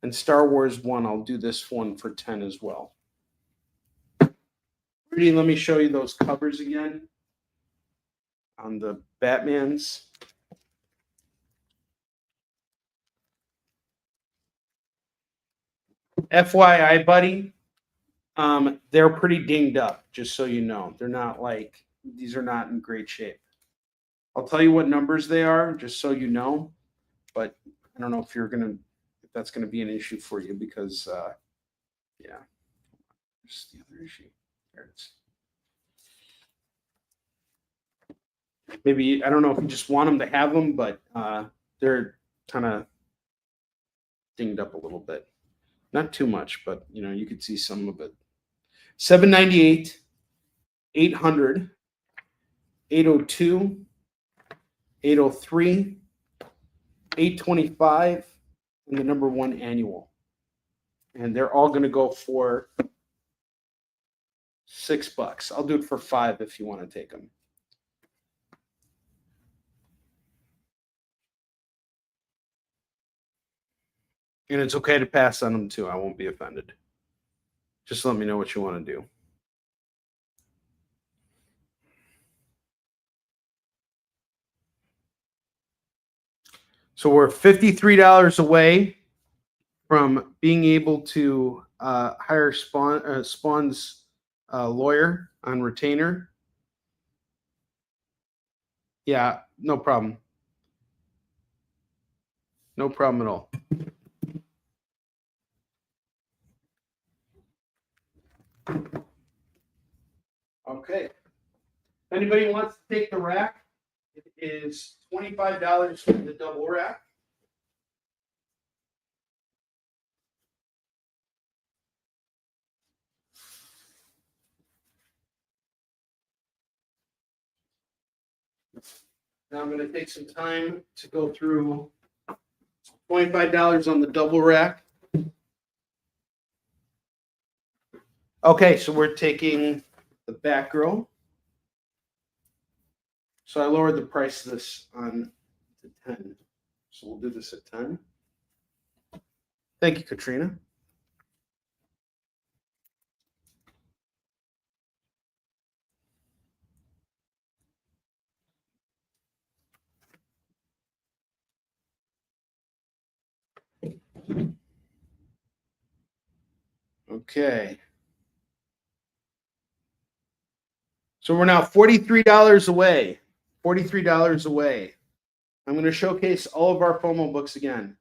And Star Wars 1, I'll do this one for 10 as well. Rudy, let me show you those covers again on the Batmans. FYI, buddy, they're pretty dinged up, just so you know. They're not like, these are not in great shape. I'll tell you what numbers they are, just so you know. But I don't know if you're going to, if that's going to be an issue for you because, yeah. Here's the other issue. There it is. Maybe, I don't know if you just want them to have them, but they're kind of dinged up a little bit. Not too much, but, you know, you could see some of it. 798, 800, 802, 803, 825, and the number 1 annual. And they're all going to go for $6. I'll do it for 5 if you want to take them. And it's okay to pass on them too. I won't be offended. Just let me know what you want to do. So we're $53 away from being able to hire Spawn's lawyer on retainer. Yeah, no problem. No problem at all. Okay. If anybody wants to take the rack, it is $25 for the double rack. Now I'm going to take some time to go through $25 on the double rack. Okay, so we're taking the Batgirl. So I lowered the price of this on to 10. So we'll do this at 10. Thank you, Katrina. Okay. So we're now $43 away. $43 away. I'm going to showcase all of our FOMO books again.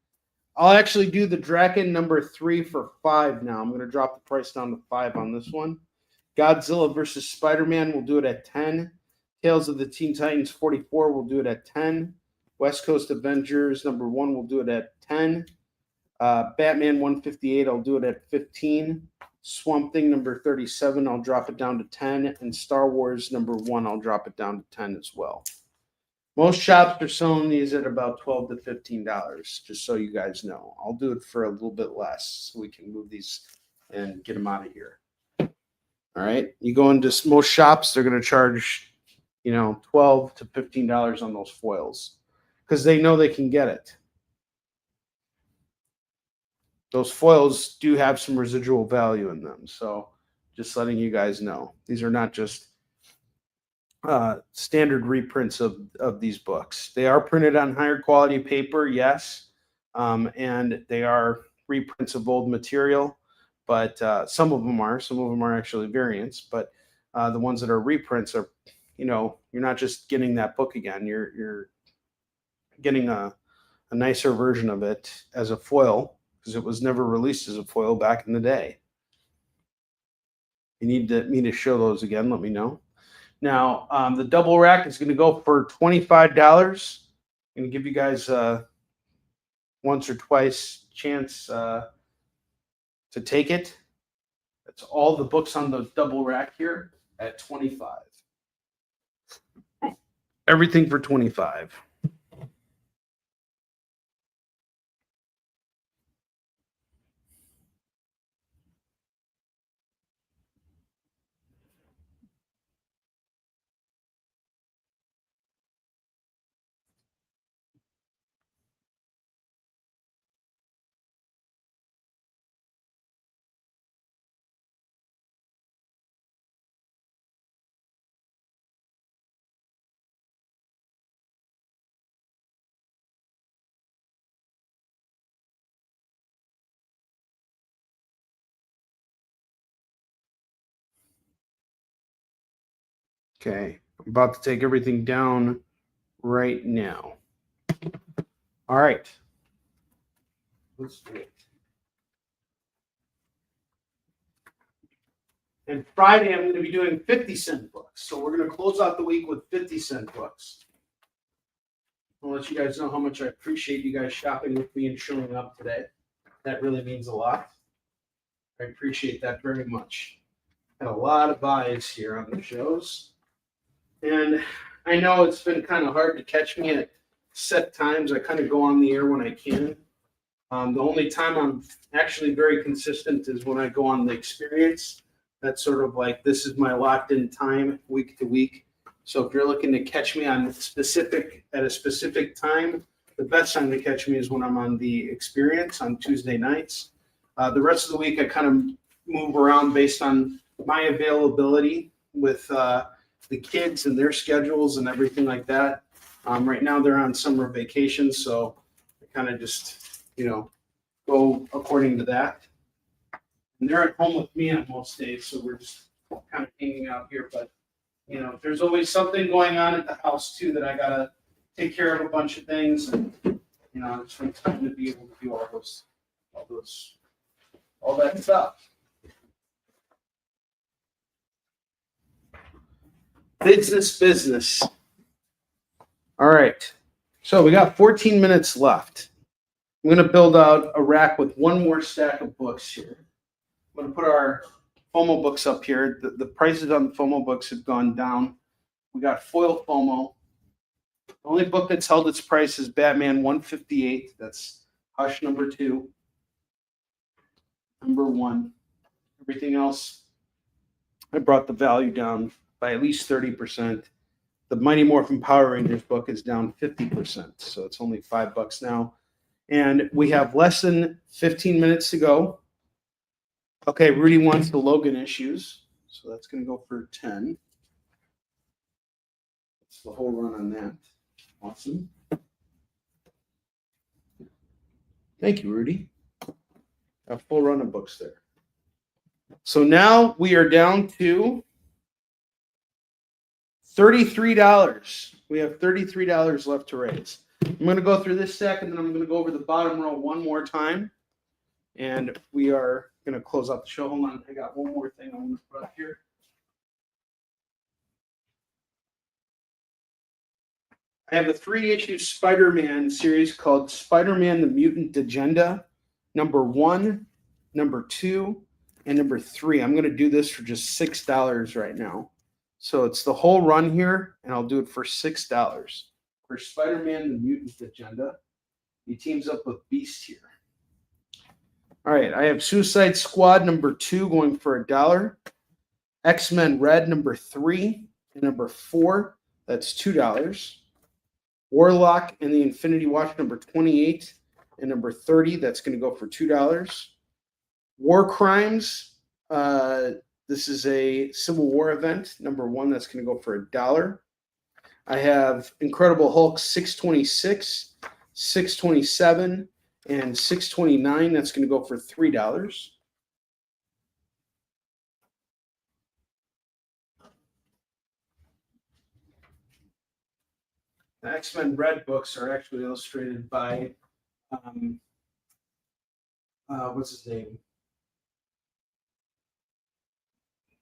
I'll actually do the Draken number 3 for $5 now. I'm going to drop the price down to $5 on this one. Godzilla versus Spider-Man, we'll do it at $10. Tales of the Teen Titans 44, we'll do it at $10. West Coast Avengers number 1, we'll do it at $10. Batman 158, I'll do it at $15. Swamp Thing number 37, I'll drop it down to $10. And Star Wars number 1, I'll drop it down to $10 as well. Most shops are selling these at about $12 to $15, just so you guys know. I'll do it for a little bit less so we can move these and get them out of here. All right. You go into most shops, they're going to charge, $12 to $15 on those foils because they know they can get it. Those foils do have some residual value in them. So just letting you guys know. These are not just standard reprints of these books. They are printed on higher quality paper, yes, and they are reprints of old material, but some of them are actually variants, but the ones that are reprints are, you're not just getting that book again, you're getting a nicer version of it as a foil because it was never released as a foil back in the day. You need me to show those again, let me know. Now, the double rack is going to go for $25. I'm going to give you guys once or twice chance to take it. That's all the books on the double rack here at $25. Everything for $25. Okay, I'm about to take everything down right now. All right. Let's do it. And Friday, I'm going to be doing 50-cent books. So we're going to close out the week with 50-cent books. I'll let you guys know how much I appreciate you guys shopping with me and showing up today. That really means a lot. I appreciate that very much. Had a lot of buys here on the shows. And I know it's been kind of hard to catch me at set times. I kind of go on the air when I can. The only time I'm actually very consistent is when I go on the experience. That's sort of like, this is my locked in time week to week. So if you're looking to catch me at a specific time, the best time to catch me is when I'm on the experience on Tuesday nights. The rest of the week, I kind of move around based on my availability with the kids and their schedules and everything like that. Right now they're on summer vacation, so I kind of just, go according to that. And they're at home with me on most days, so we're just kind of hanging out here. But, there's always something going on at the house too that I gotta take care of a bunch of things, and it's been time to be able to do all that stuff. Business. All right. So we got 14 minutes left. I'm going to build out a rack with one more stack of books here. I'm going to put our FOMO books up here. The prices on the FOMO books have gone down. We got FOIL FOMO. The only book that's held its price is Batman 158. That's Hush number 2. Number 1. Everything else, I brought the value down by at least 30%. The Mighty Morphin Power Rangers book is down 50%, so it's only $5 now. And we have less than 15 minutes to go. Okay, Rudy wants the Logan issues, so that's going to go for 10. That's the whole run on that. Awesome. Thank you, Rudy. A full run of books there. So now we are down to $33. We have $33 left to raise. I'm going to go through this stack, and then I'm going to go over the bottom row one more time. And we are going to close out the show. Hold on. I got one more thing I want to put up here. I have a 3-issue Spider-Man series called Spider-Man the Mutant Agenda, number 1, number 2, and number 3. I'm going to do this for just $6 right now. So it's the whole run here, and I'll do it for $6 for Spider-Man the Mutant Agenda. He teams up with Beast here. All right, I have Suicide Squad number 2 going for $1. X-Men Red number 3 and number 4, that's $2. Warlock and the Infinity Watch number 28 and number 30, that's going to go for $2. War Crimes, this is a Civil War event, number 1, that's going to go for $1. I have Incredible Hulk 626, 627, and 629, that's going to go for $3. The X-Men Red books are actually illustrated by, what's his name?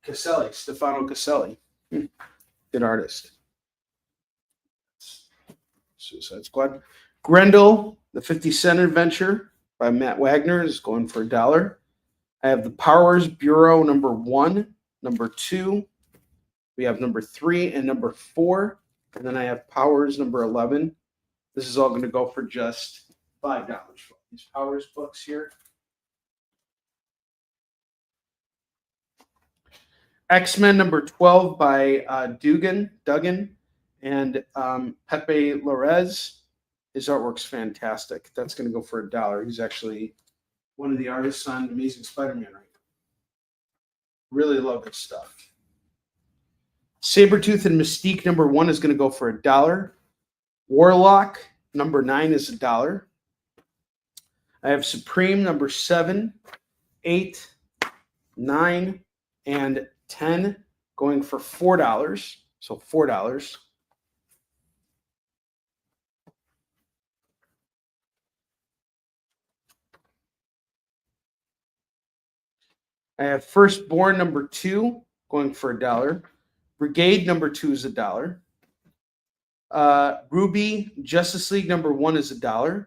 Caselli, Stefano Caselli. Good artist. Suicide Squad. Grendel, the 50 Cent Adventure by Matt Wagner is going for $1. I have the Powers Bureau number 1, number 2. We have number 3 and number 4. And then I have Powers number 11. This is all going to go for just $5 for these Powers books here. X-Men number 12 by Duggan, and Pepe Larez. His artwork's fantastic. That's going to go for $1. He's actually one of the artists on Amazing Spider-Man right now. Really love his stuff. Sabretooth and Mystique number 1 is going to go for $1. Warlock number 9 is $1. I have Supreme number 7, 8, 9, and 10 going for $4. So $4. I have Firstborn number 2 going for $1. Brigade number 2 is $1. Ruby Justice League number 1 is $1.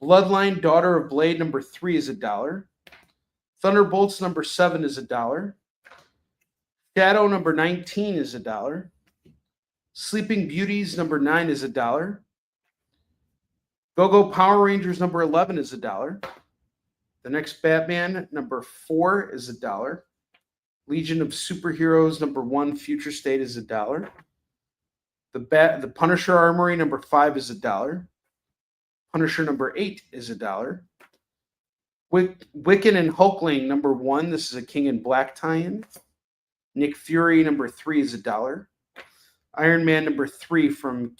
Bloodline Daughter of Blade number 3 is $1. Thunderbolts number 7 is $1. Shadow number 19 is $1. Sleeping Beauties number 9 is $1. Go-Go Power Rangers number 11 is $1. The next Batman number 4 is $1. Legion of Superheroes number 1 Future State is $1. The Punisher Armory number 5 is $1. Punisher number 8 is $1. Wiccan and Hulkling number 1. This is a King in Black tie-in. Nick Fury number 3 is $1. Iron Man number 3 from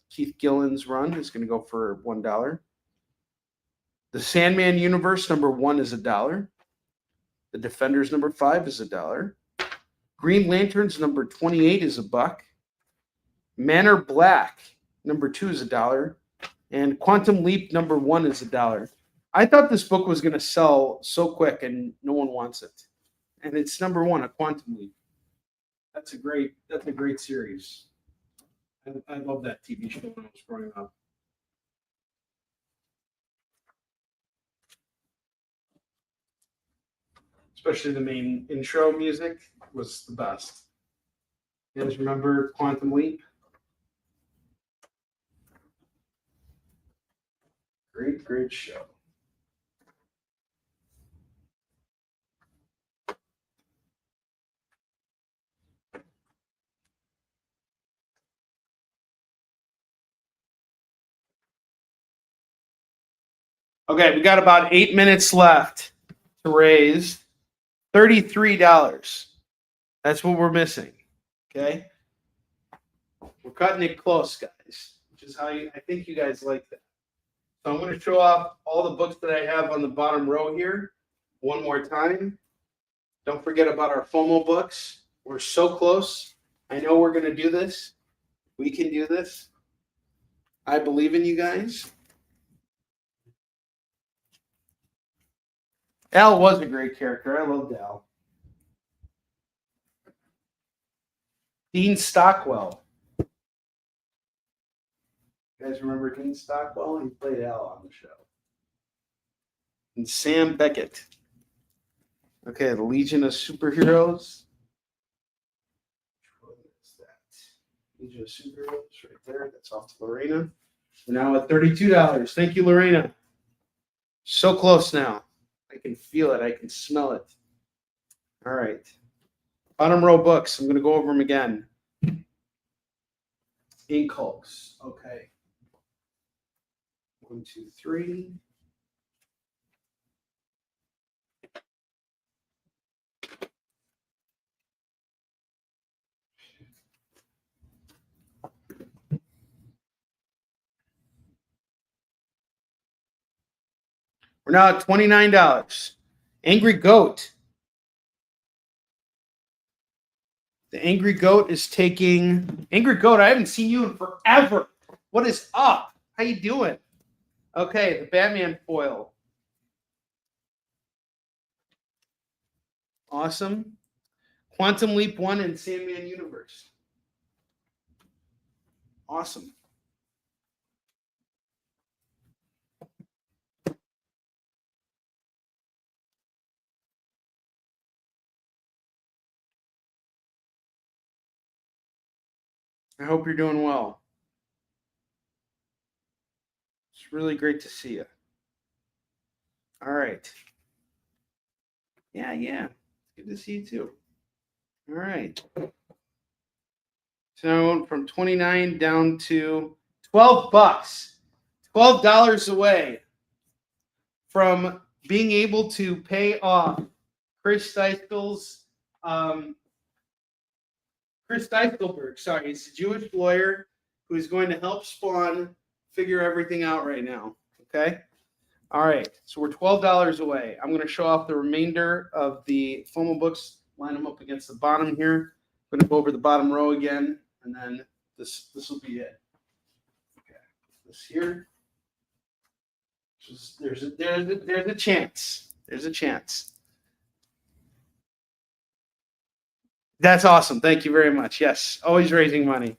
Keith Gillen's run is going to go for $1. The Sandman Universe number 1 is $1. The Defenders number 5 is $1. Green Lanterns number 28 is $1. Manor Black number 2 is $1. And Quantum Leap number 1 is $1. I thought this book was going to sell so quick and no one wants it. And it's number 1, a Quantum Leap. That's a great series. I love that TV show when I was growing up. Especially the main intro music was the best. You guys remember Quantum Leap? Great show. Okay, we got about 8 minutes left to raise $33. That's what we're missing. Okay? We're cutting it close, guys, which is how I think you guys like that. So I'm going to show off all the books that I have on the bottom row here one more time. Don't forget about our FOMO books. We're so close. I know we're going to do this. We can do this. I believe in you guys. Al was a great character. I loved Al. Dean Stockwell. You guys remember Dean Stockwell? He played Al on the show. And Sam Beckett. Okay, the Legion of Superheroes. What is that? Legion of Superheroes right there. That's off to Lorena. We're now at $32. Thank you, Lorena. So close now. I can feel it. I can smell it. All right. Bottom row books. I'm going to go over them again. Ink Hulks. Okay. 1, 2, 3. We're now at $29. Angry Goat. The Angry Goat is taking... Angry Goat, I haven't seen you in forever. What is up? How you doing? Okay, the Batman foil. Awesome. Quantum Leap 1 and Sandman Universe. Awesome. I hope you're doing well. It's really great to see you. All right. Yeah. Good to see you too. All right. So I went from 29 down to $12. $12 away from being able to pay off Chris Steichelberg. Sorry, he's a Jewish lawyer who's going to help Spawn figure everything out right now. Okay. All right. So we're $12 away. I'm going to show off the remainder of the FOMO books. Line them up against the bottom here. I'm going to go over the bottom row again, and then this will be it. Okay. This here. There's a chance. There's a chance. That's awesome. Thank you very much. Yes, always raising money.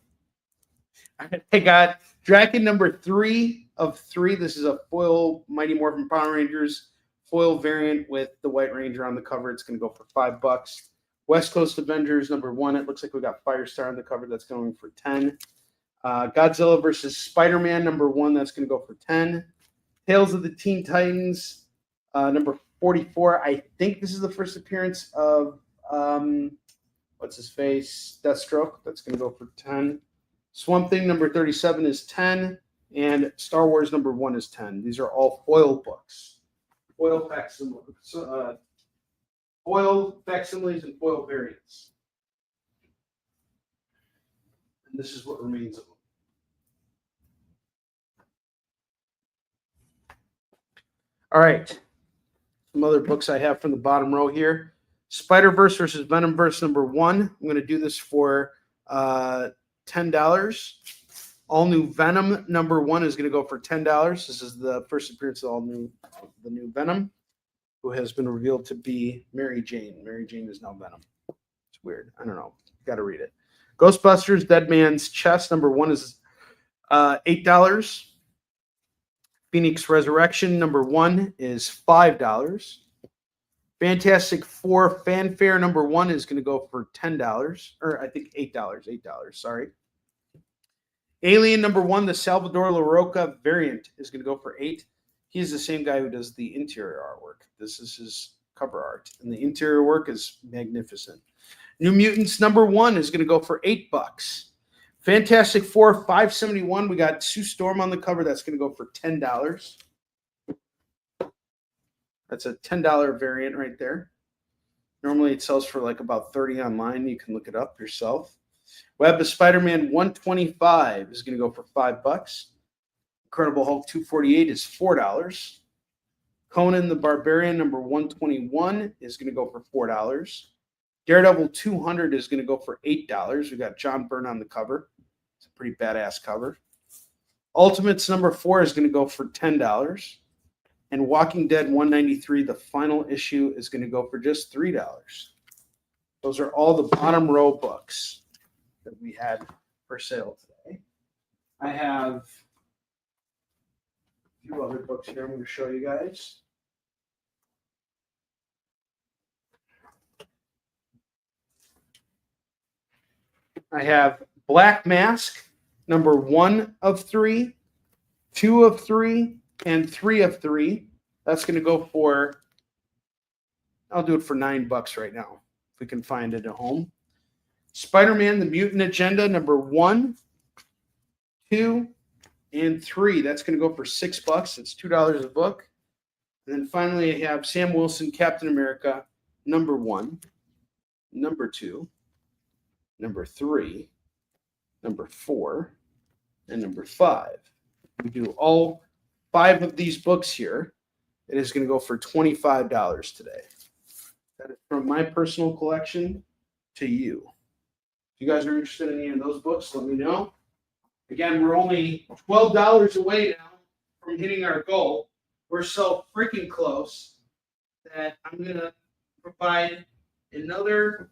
I got Draken number 3 of 3. This is a foil Mighty Morphin Power Rangers foil variant with the White Ranger on the cover. It's going to go for $5. West Coast Avengers number 1. It looks like we got Firestar on the cover. That's going for 10. Godzilla versus Spider-Man number 1. That's going to go for 10. Tales of the Teen Titans number 44. I think this is the first appearance of what's his face? Deathstroke. That's going to go for 10. Swamp Thing number 37 is 10. And Star Wars number 1 is 10. These are all foil books. Foil facsimiles, and foil variants. And this is what remains of them. All right. Some other books I have from the bottom row here. Spider-Verse versus Venomverse number 1. I'm going to do this for $10. All New Venom number 1 is going to go for $10. This is the first appearance of the new Venom, who has been revealed to be Mary Jane. Mary Jane is now Venom. It's weird. I don't know. Got to read it. Ghostbusters Dead Man's Chest number 1 is $8. Phoenix Resurrection number 1 is $5. Fantastic Four Fanfare number 1 is going to go for $10, or I think $8. $8. Sorry. Alien number 1, the Salvador LaRocca variant, is going to go for $8. He's the same guy who does the interior artwork. This is his cover art, and the interior work is magnificent. New Mutants number 1 is going to go for $8. Fantastic Four 571. We got Sue Storm on the cover. That's going to go for $10. That's a $10 variant right there. Normally it sells for like about $30 online. You can look it up yourself. Web of Spider-Man 125 is going to go for $5. Incredible Hulk 248 is $4. Conan the Barbarian number 121 is going to go for $4. Daredevil 200 is going to go for $8. We got John Byrne on the cover. It's a pretty badass cover. Ultimates number 4 is going to go for $10. And Walking Dead 193, the final issue, is going to go for just $3. Those are all the bottom row books that we had for sale today. I have a few other books here I'm going to show you guys. I have Black Mask, number 1 of 3, 2 of 3, and 3 of 3. That's going to go for, I'll do it for $9 right now, if we can find it at home. Spider-Man, The Mutant Agenda, number 1, 2, and 3. That's going to go for $6. It's $2 a book. And then finally, I have Sam Wilson, Captain America, number 1, number 2, number 3, number 4, and number 5. We do all 5 of these books here. It is going to go for $25 today. That is from my personal collection to you. If you guys are interested in any of those books, let me know. Again, we're only $12 away now from hitting our goal. We're so freaking close that I'm going to provide another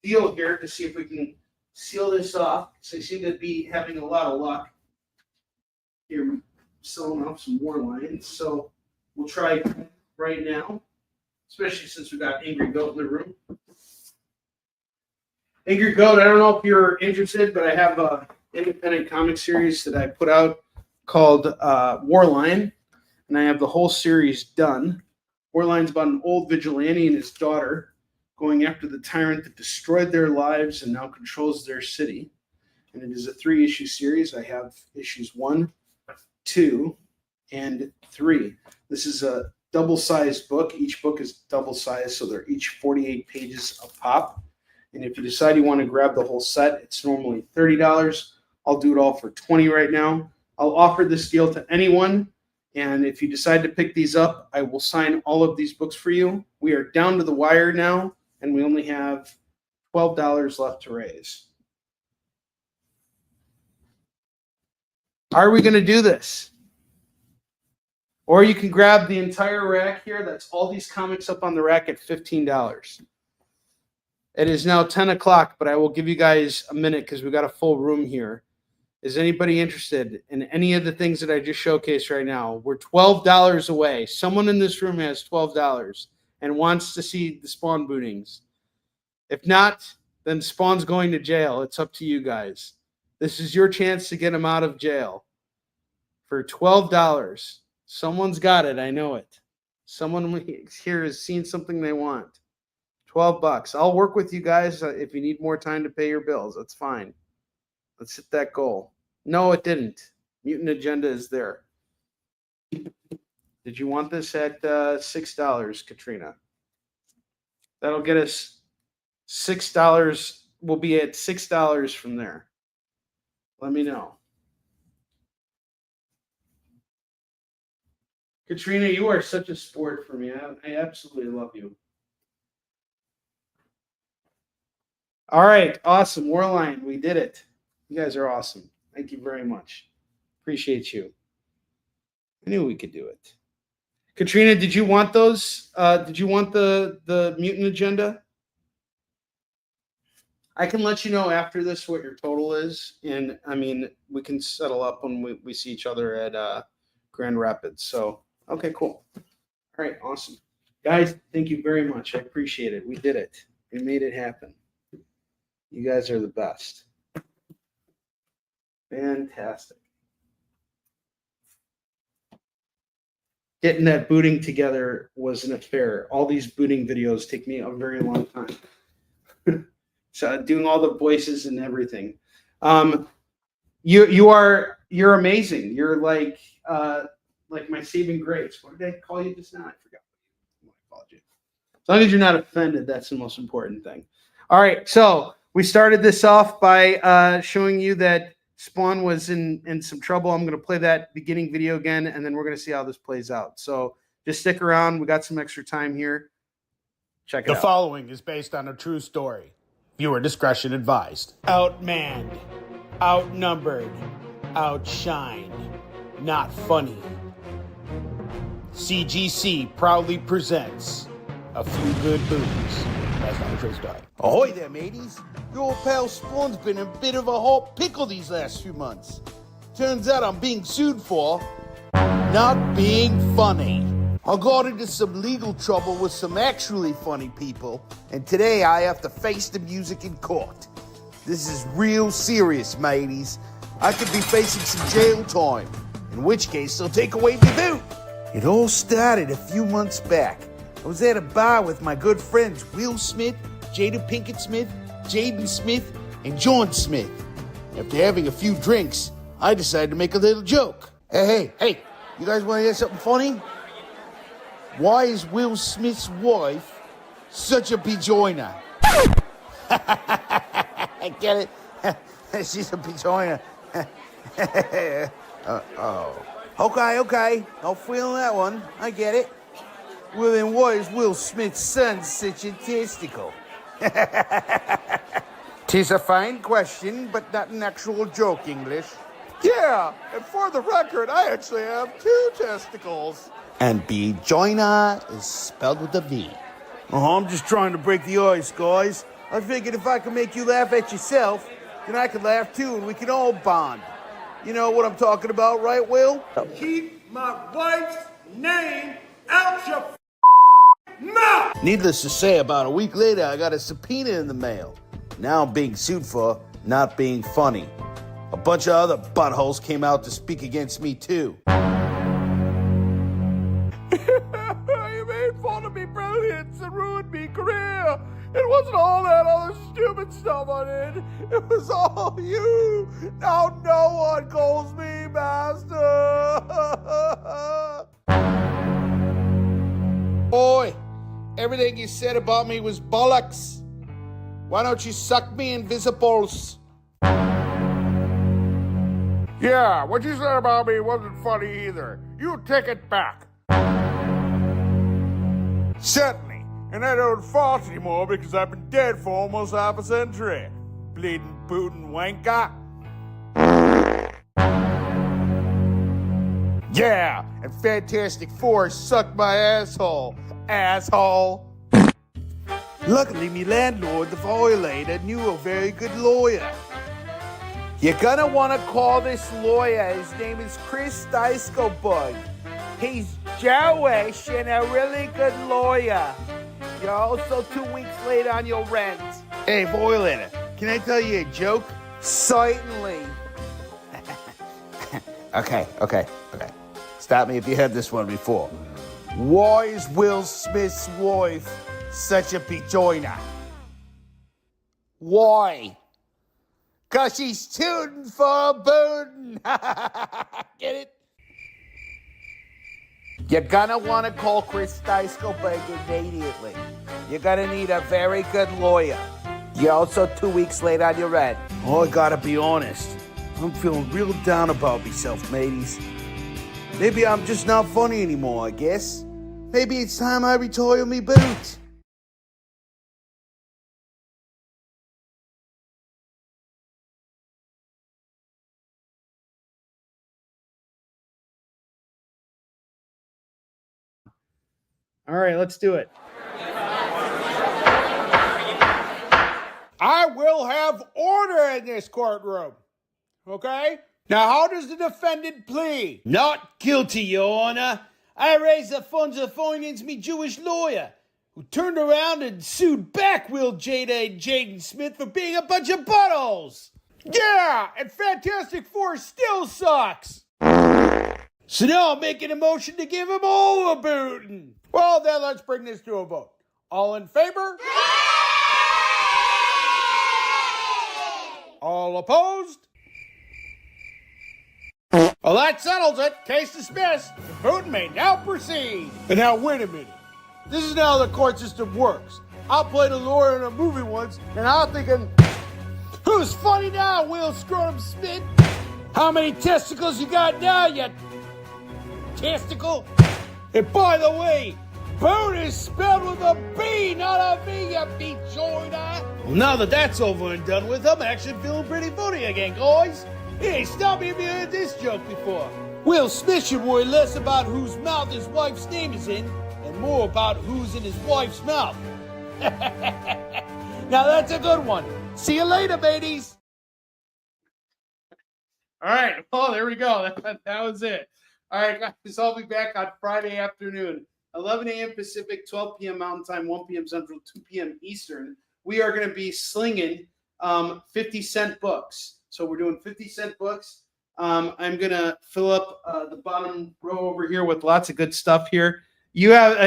deal here to see if we can seal this off. So I seem to be having a lot of luck here selling off some war lines. So we'll try right now, especially since we got Angry Goat in the room. Angry Goat, I don't know if you're interested, but I have a independent comic series that I put out called Warline, and I have the whole series done. Warline's about an old vigilante and his daughter going after the tyrant that destroyed their lives and now controls their city. And it is a 3-issue series. I have issues 1, 2, and 3. This is a double-sized book. Each book is double-sized, so they're each 48 pages a pop. And if you decide you want to grab the whole set, it's normally $30. I'll do it all for $20 right now. I'll offer this deal to anyone. And if you decide to pick these up, I will sign all of these books for you. We are down to the wire now, and we only have $12 left to raise. Are we going to do this? Or you can grab the entire rack here. That's all these comics up on the rack at $15. It is now 10 o'clock, but I will give you guys a minute because we've got a full room here. Is anybody interested in any of the things that I just showcased right now? We're $12 away. Someone in this room has $12 and wants to see the Spawn bootings. If not, then Spawn's going to jail. It's up to you guys. This is your chance to get him out of jail for $12. Someone's got it. I know it. Someone here has seen something they want. $12. I'll work with you guys if you need more time to pay your bills. That's fine. Let's hit that goal. No, it didn't. Mutant Agenda is there. Did you want this at $6, Katrina? That'll get us $6. We'll be at $6 from there. Let me know. Katrina, you are such a sport for me. I absolutely love you. All right, awesome. Warline, we did it. You guys are awesome. Thank you very much. Appreciate you. I knew we could do it. Katrina, did you want those? Did you want the Mutant Agenda? I can let you know after this what your total is. And, I mean, we can settle up when we see each other at Grand Rapids. So, okay, cool. All right, awesome. Guys, thank you very much. I appreciate it. We did it. We made it happen. You guys are the best. Fantastic. Getting that booting together was an affair. All these booting videos take me a very long time. So doing all the voices and everything. You're amazing. You're like my saving grace. What did I call you just now? I forgot. I apologize. As long as you're not offended, that's the most important thing. All right, so we started this off by showing you that Spawn was in some trouble. I'm going to play that beginning video again, and then we're going to see how this plays out. So just stick around. We got some extra time here. Check it out. The following is based on a true story. Viewer discretion advised. Outmanned, outnumbered, outshined, not funny. CGC proudly presents A Few Good Bootins. That's not a true story. Ahoy there, mateys. Your old pal Spawn's been in a bit of a hot pickle these last few months. Turns out I'm being sued for not being funny. I got into some legal trouble with some actually funny people, and today I have to face the music in court. This is real serious, mateys. I could be facing some jail time, in which case they'll take away my boot. It all started a few months back. I was at a bar with my good friends Will Smith, Jada Pinkett Smith, Jaden Smith, and John Smith. After having a few drinks, I decided to make a little joke. Hey, you guys want to hear something funny? Why is Will Smith's wife such a bejoiner? I get it. She's a bejoiner. Okay. I'll feel that one. I get it. Well, then why is Will Smith's son such a testicle? 'Tis a fine question, but not an actual joke, English. Yeah, and for the record, I actually have 2 testicles. And bejoiner is spelled with a V. I'm just trying to break the ice, guys. I figured if I can make you laugh at yourself, then I can laugh too, and we can all bond. You know what I'm talking about, right, Will? Keep my wife's name out your mouth! Needless to say, about a week later, I got a subpoena in the mail. Now I'm being sued for not being funny. A bunch of other buttholes came out to speak against me, too. You made fun of me brilliance and ruined me career. It wasn't all that other stupid stuff I did. It was all you. Now no one calls me master. Boy, everything you said about me was bollocks. Why don't you suck me invisibles? Yeah, what you said about me wasn't funny either. You take it back. Certainly. And I don't fart anymore because I've been dead for almost half a century. Bleeding bootin' wanker. Yeah, and Fantastic Four sucked my asshole. Asshole. Luckily, me landlord, the violator, knew a very good lawyer. You're gonna want to call this lawyer. His name is Chris Dyskobug. He's Jewish and a really good lawyer. You're also 2 weeks late on your rent. Hey, violator, can I tell you a joke? Certainly. Okay. Stop me if you heard this one before. Why is Will Smith's wife such a bejoiner? Why? 'Cause she's tooting for a bootin'. Get it? You're gonna want to call Chris Dyskobug immediately. You're gonna need a very good lawyer. You're also 2 weeks late on your rent. Oh, I gotta be honest. I'm feeling real down about myself, mateys. Maybe I'm just not funny anymore, I guess. Maybe it's time I retire me boot. All right, let's do it. I will have order in this courtroom. Okay? Now, how does the defendant plead? Not guilty, Your Honor. I raised the funds of finance me Jewish lawyer, who turned around and sued back Will, Jada, and Jaden Smith for being a bunch of buttholes. Yeah, and Fantastic Four still sucks. So now I'm making a motion to give them all a bootin'. Well, then let's bring this to a vote. All in favor? All opposed? Well, that settles it. Case dismissed. The vote may now proceed. And now, wait a minute. This is how the court system works. I played a lawyer in a movie once, and I'm thinking, who's funny now, Will Scrotum Smith? How many testicles you got now, you testicle? And by the way, boot is spelled with a B, not a V, you bejoiner. Well, now that that's over and done with, I'm actually feeling pretty funny again, guys. Hey, stop me if you heard this joke before. Will Smith should worry less about whose mouth his wife's name is in and more about who's in his wife's mouth. Now that's a good one. See you later, mateys. All right. Oh, there we go. That was it. All right, guys. I'll be back on Friday afternoon, 11 a.m. Pacific, 12 p.m. Mountain Time, 1 p.m. Central, 2 p.m. Eastern. We are going to be slinging 50-cent books. So we're doing 50-cent books. I'm going to fill up the bottom row over here with lots of good stuff here. You have,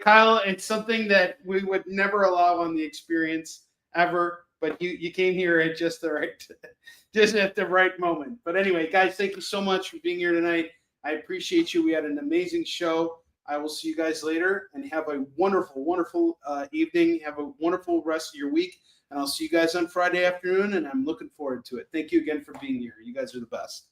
Kyle, it's something that we would never allow on the experience ever, but you came here at just the right moment. But anyway, guys, thank you so much for being here tonight. I appreciate you. We had an amazing show. I will see you guys later, and have a wonderful, wonderful evening. Have a wonderful rest of your week, and I'll see you guys on Friday afternoon, and I'm looking forward to it. Thank you again for being here. You guys are the best.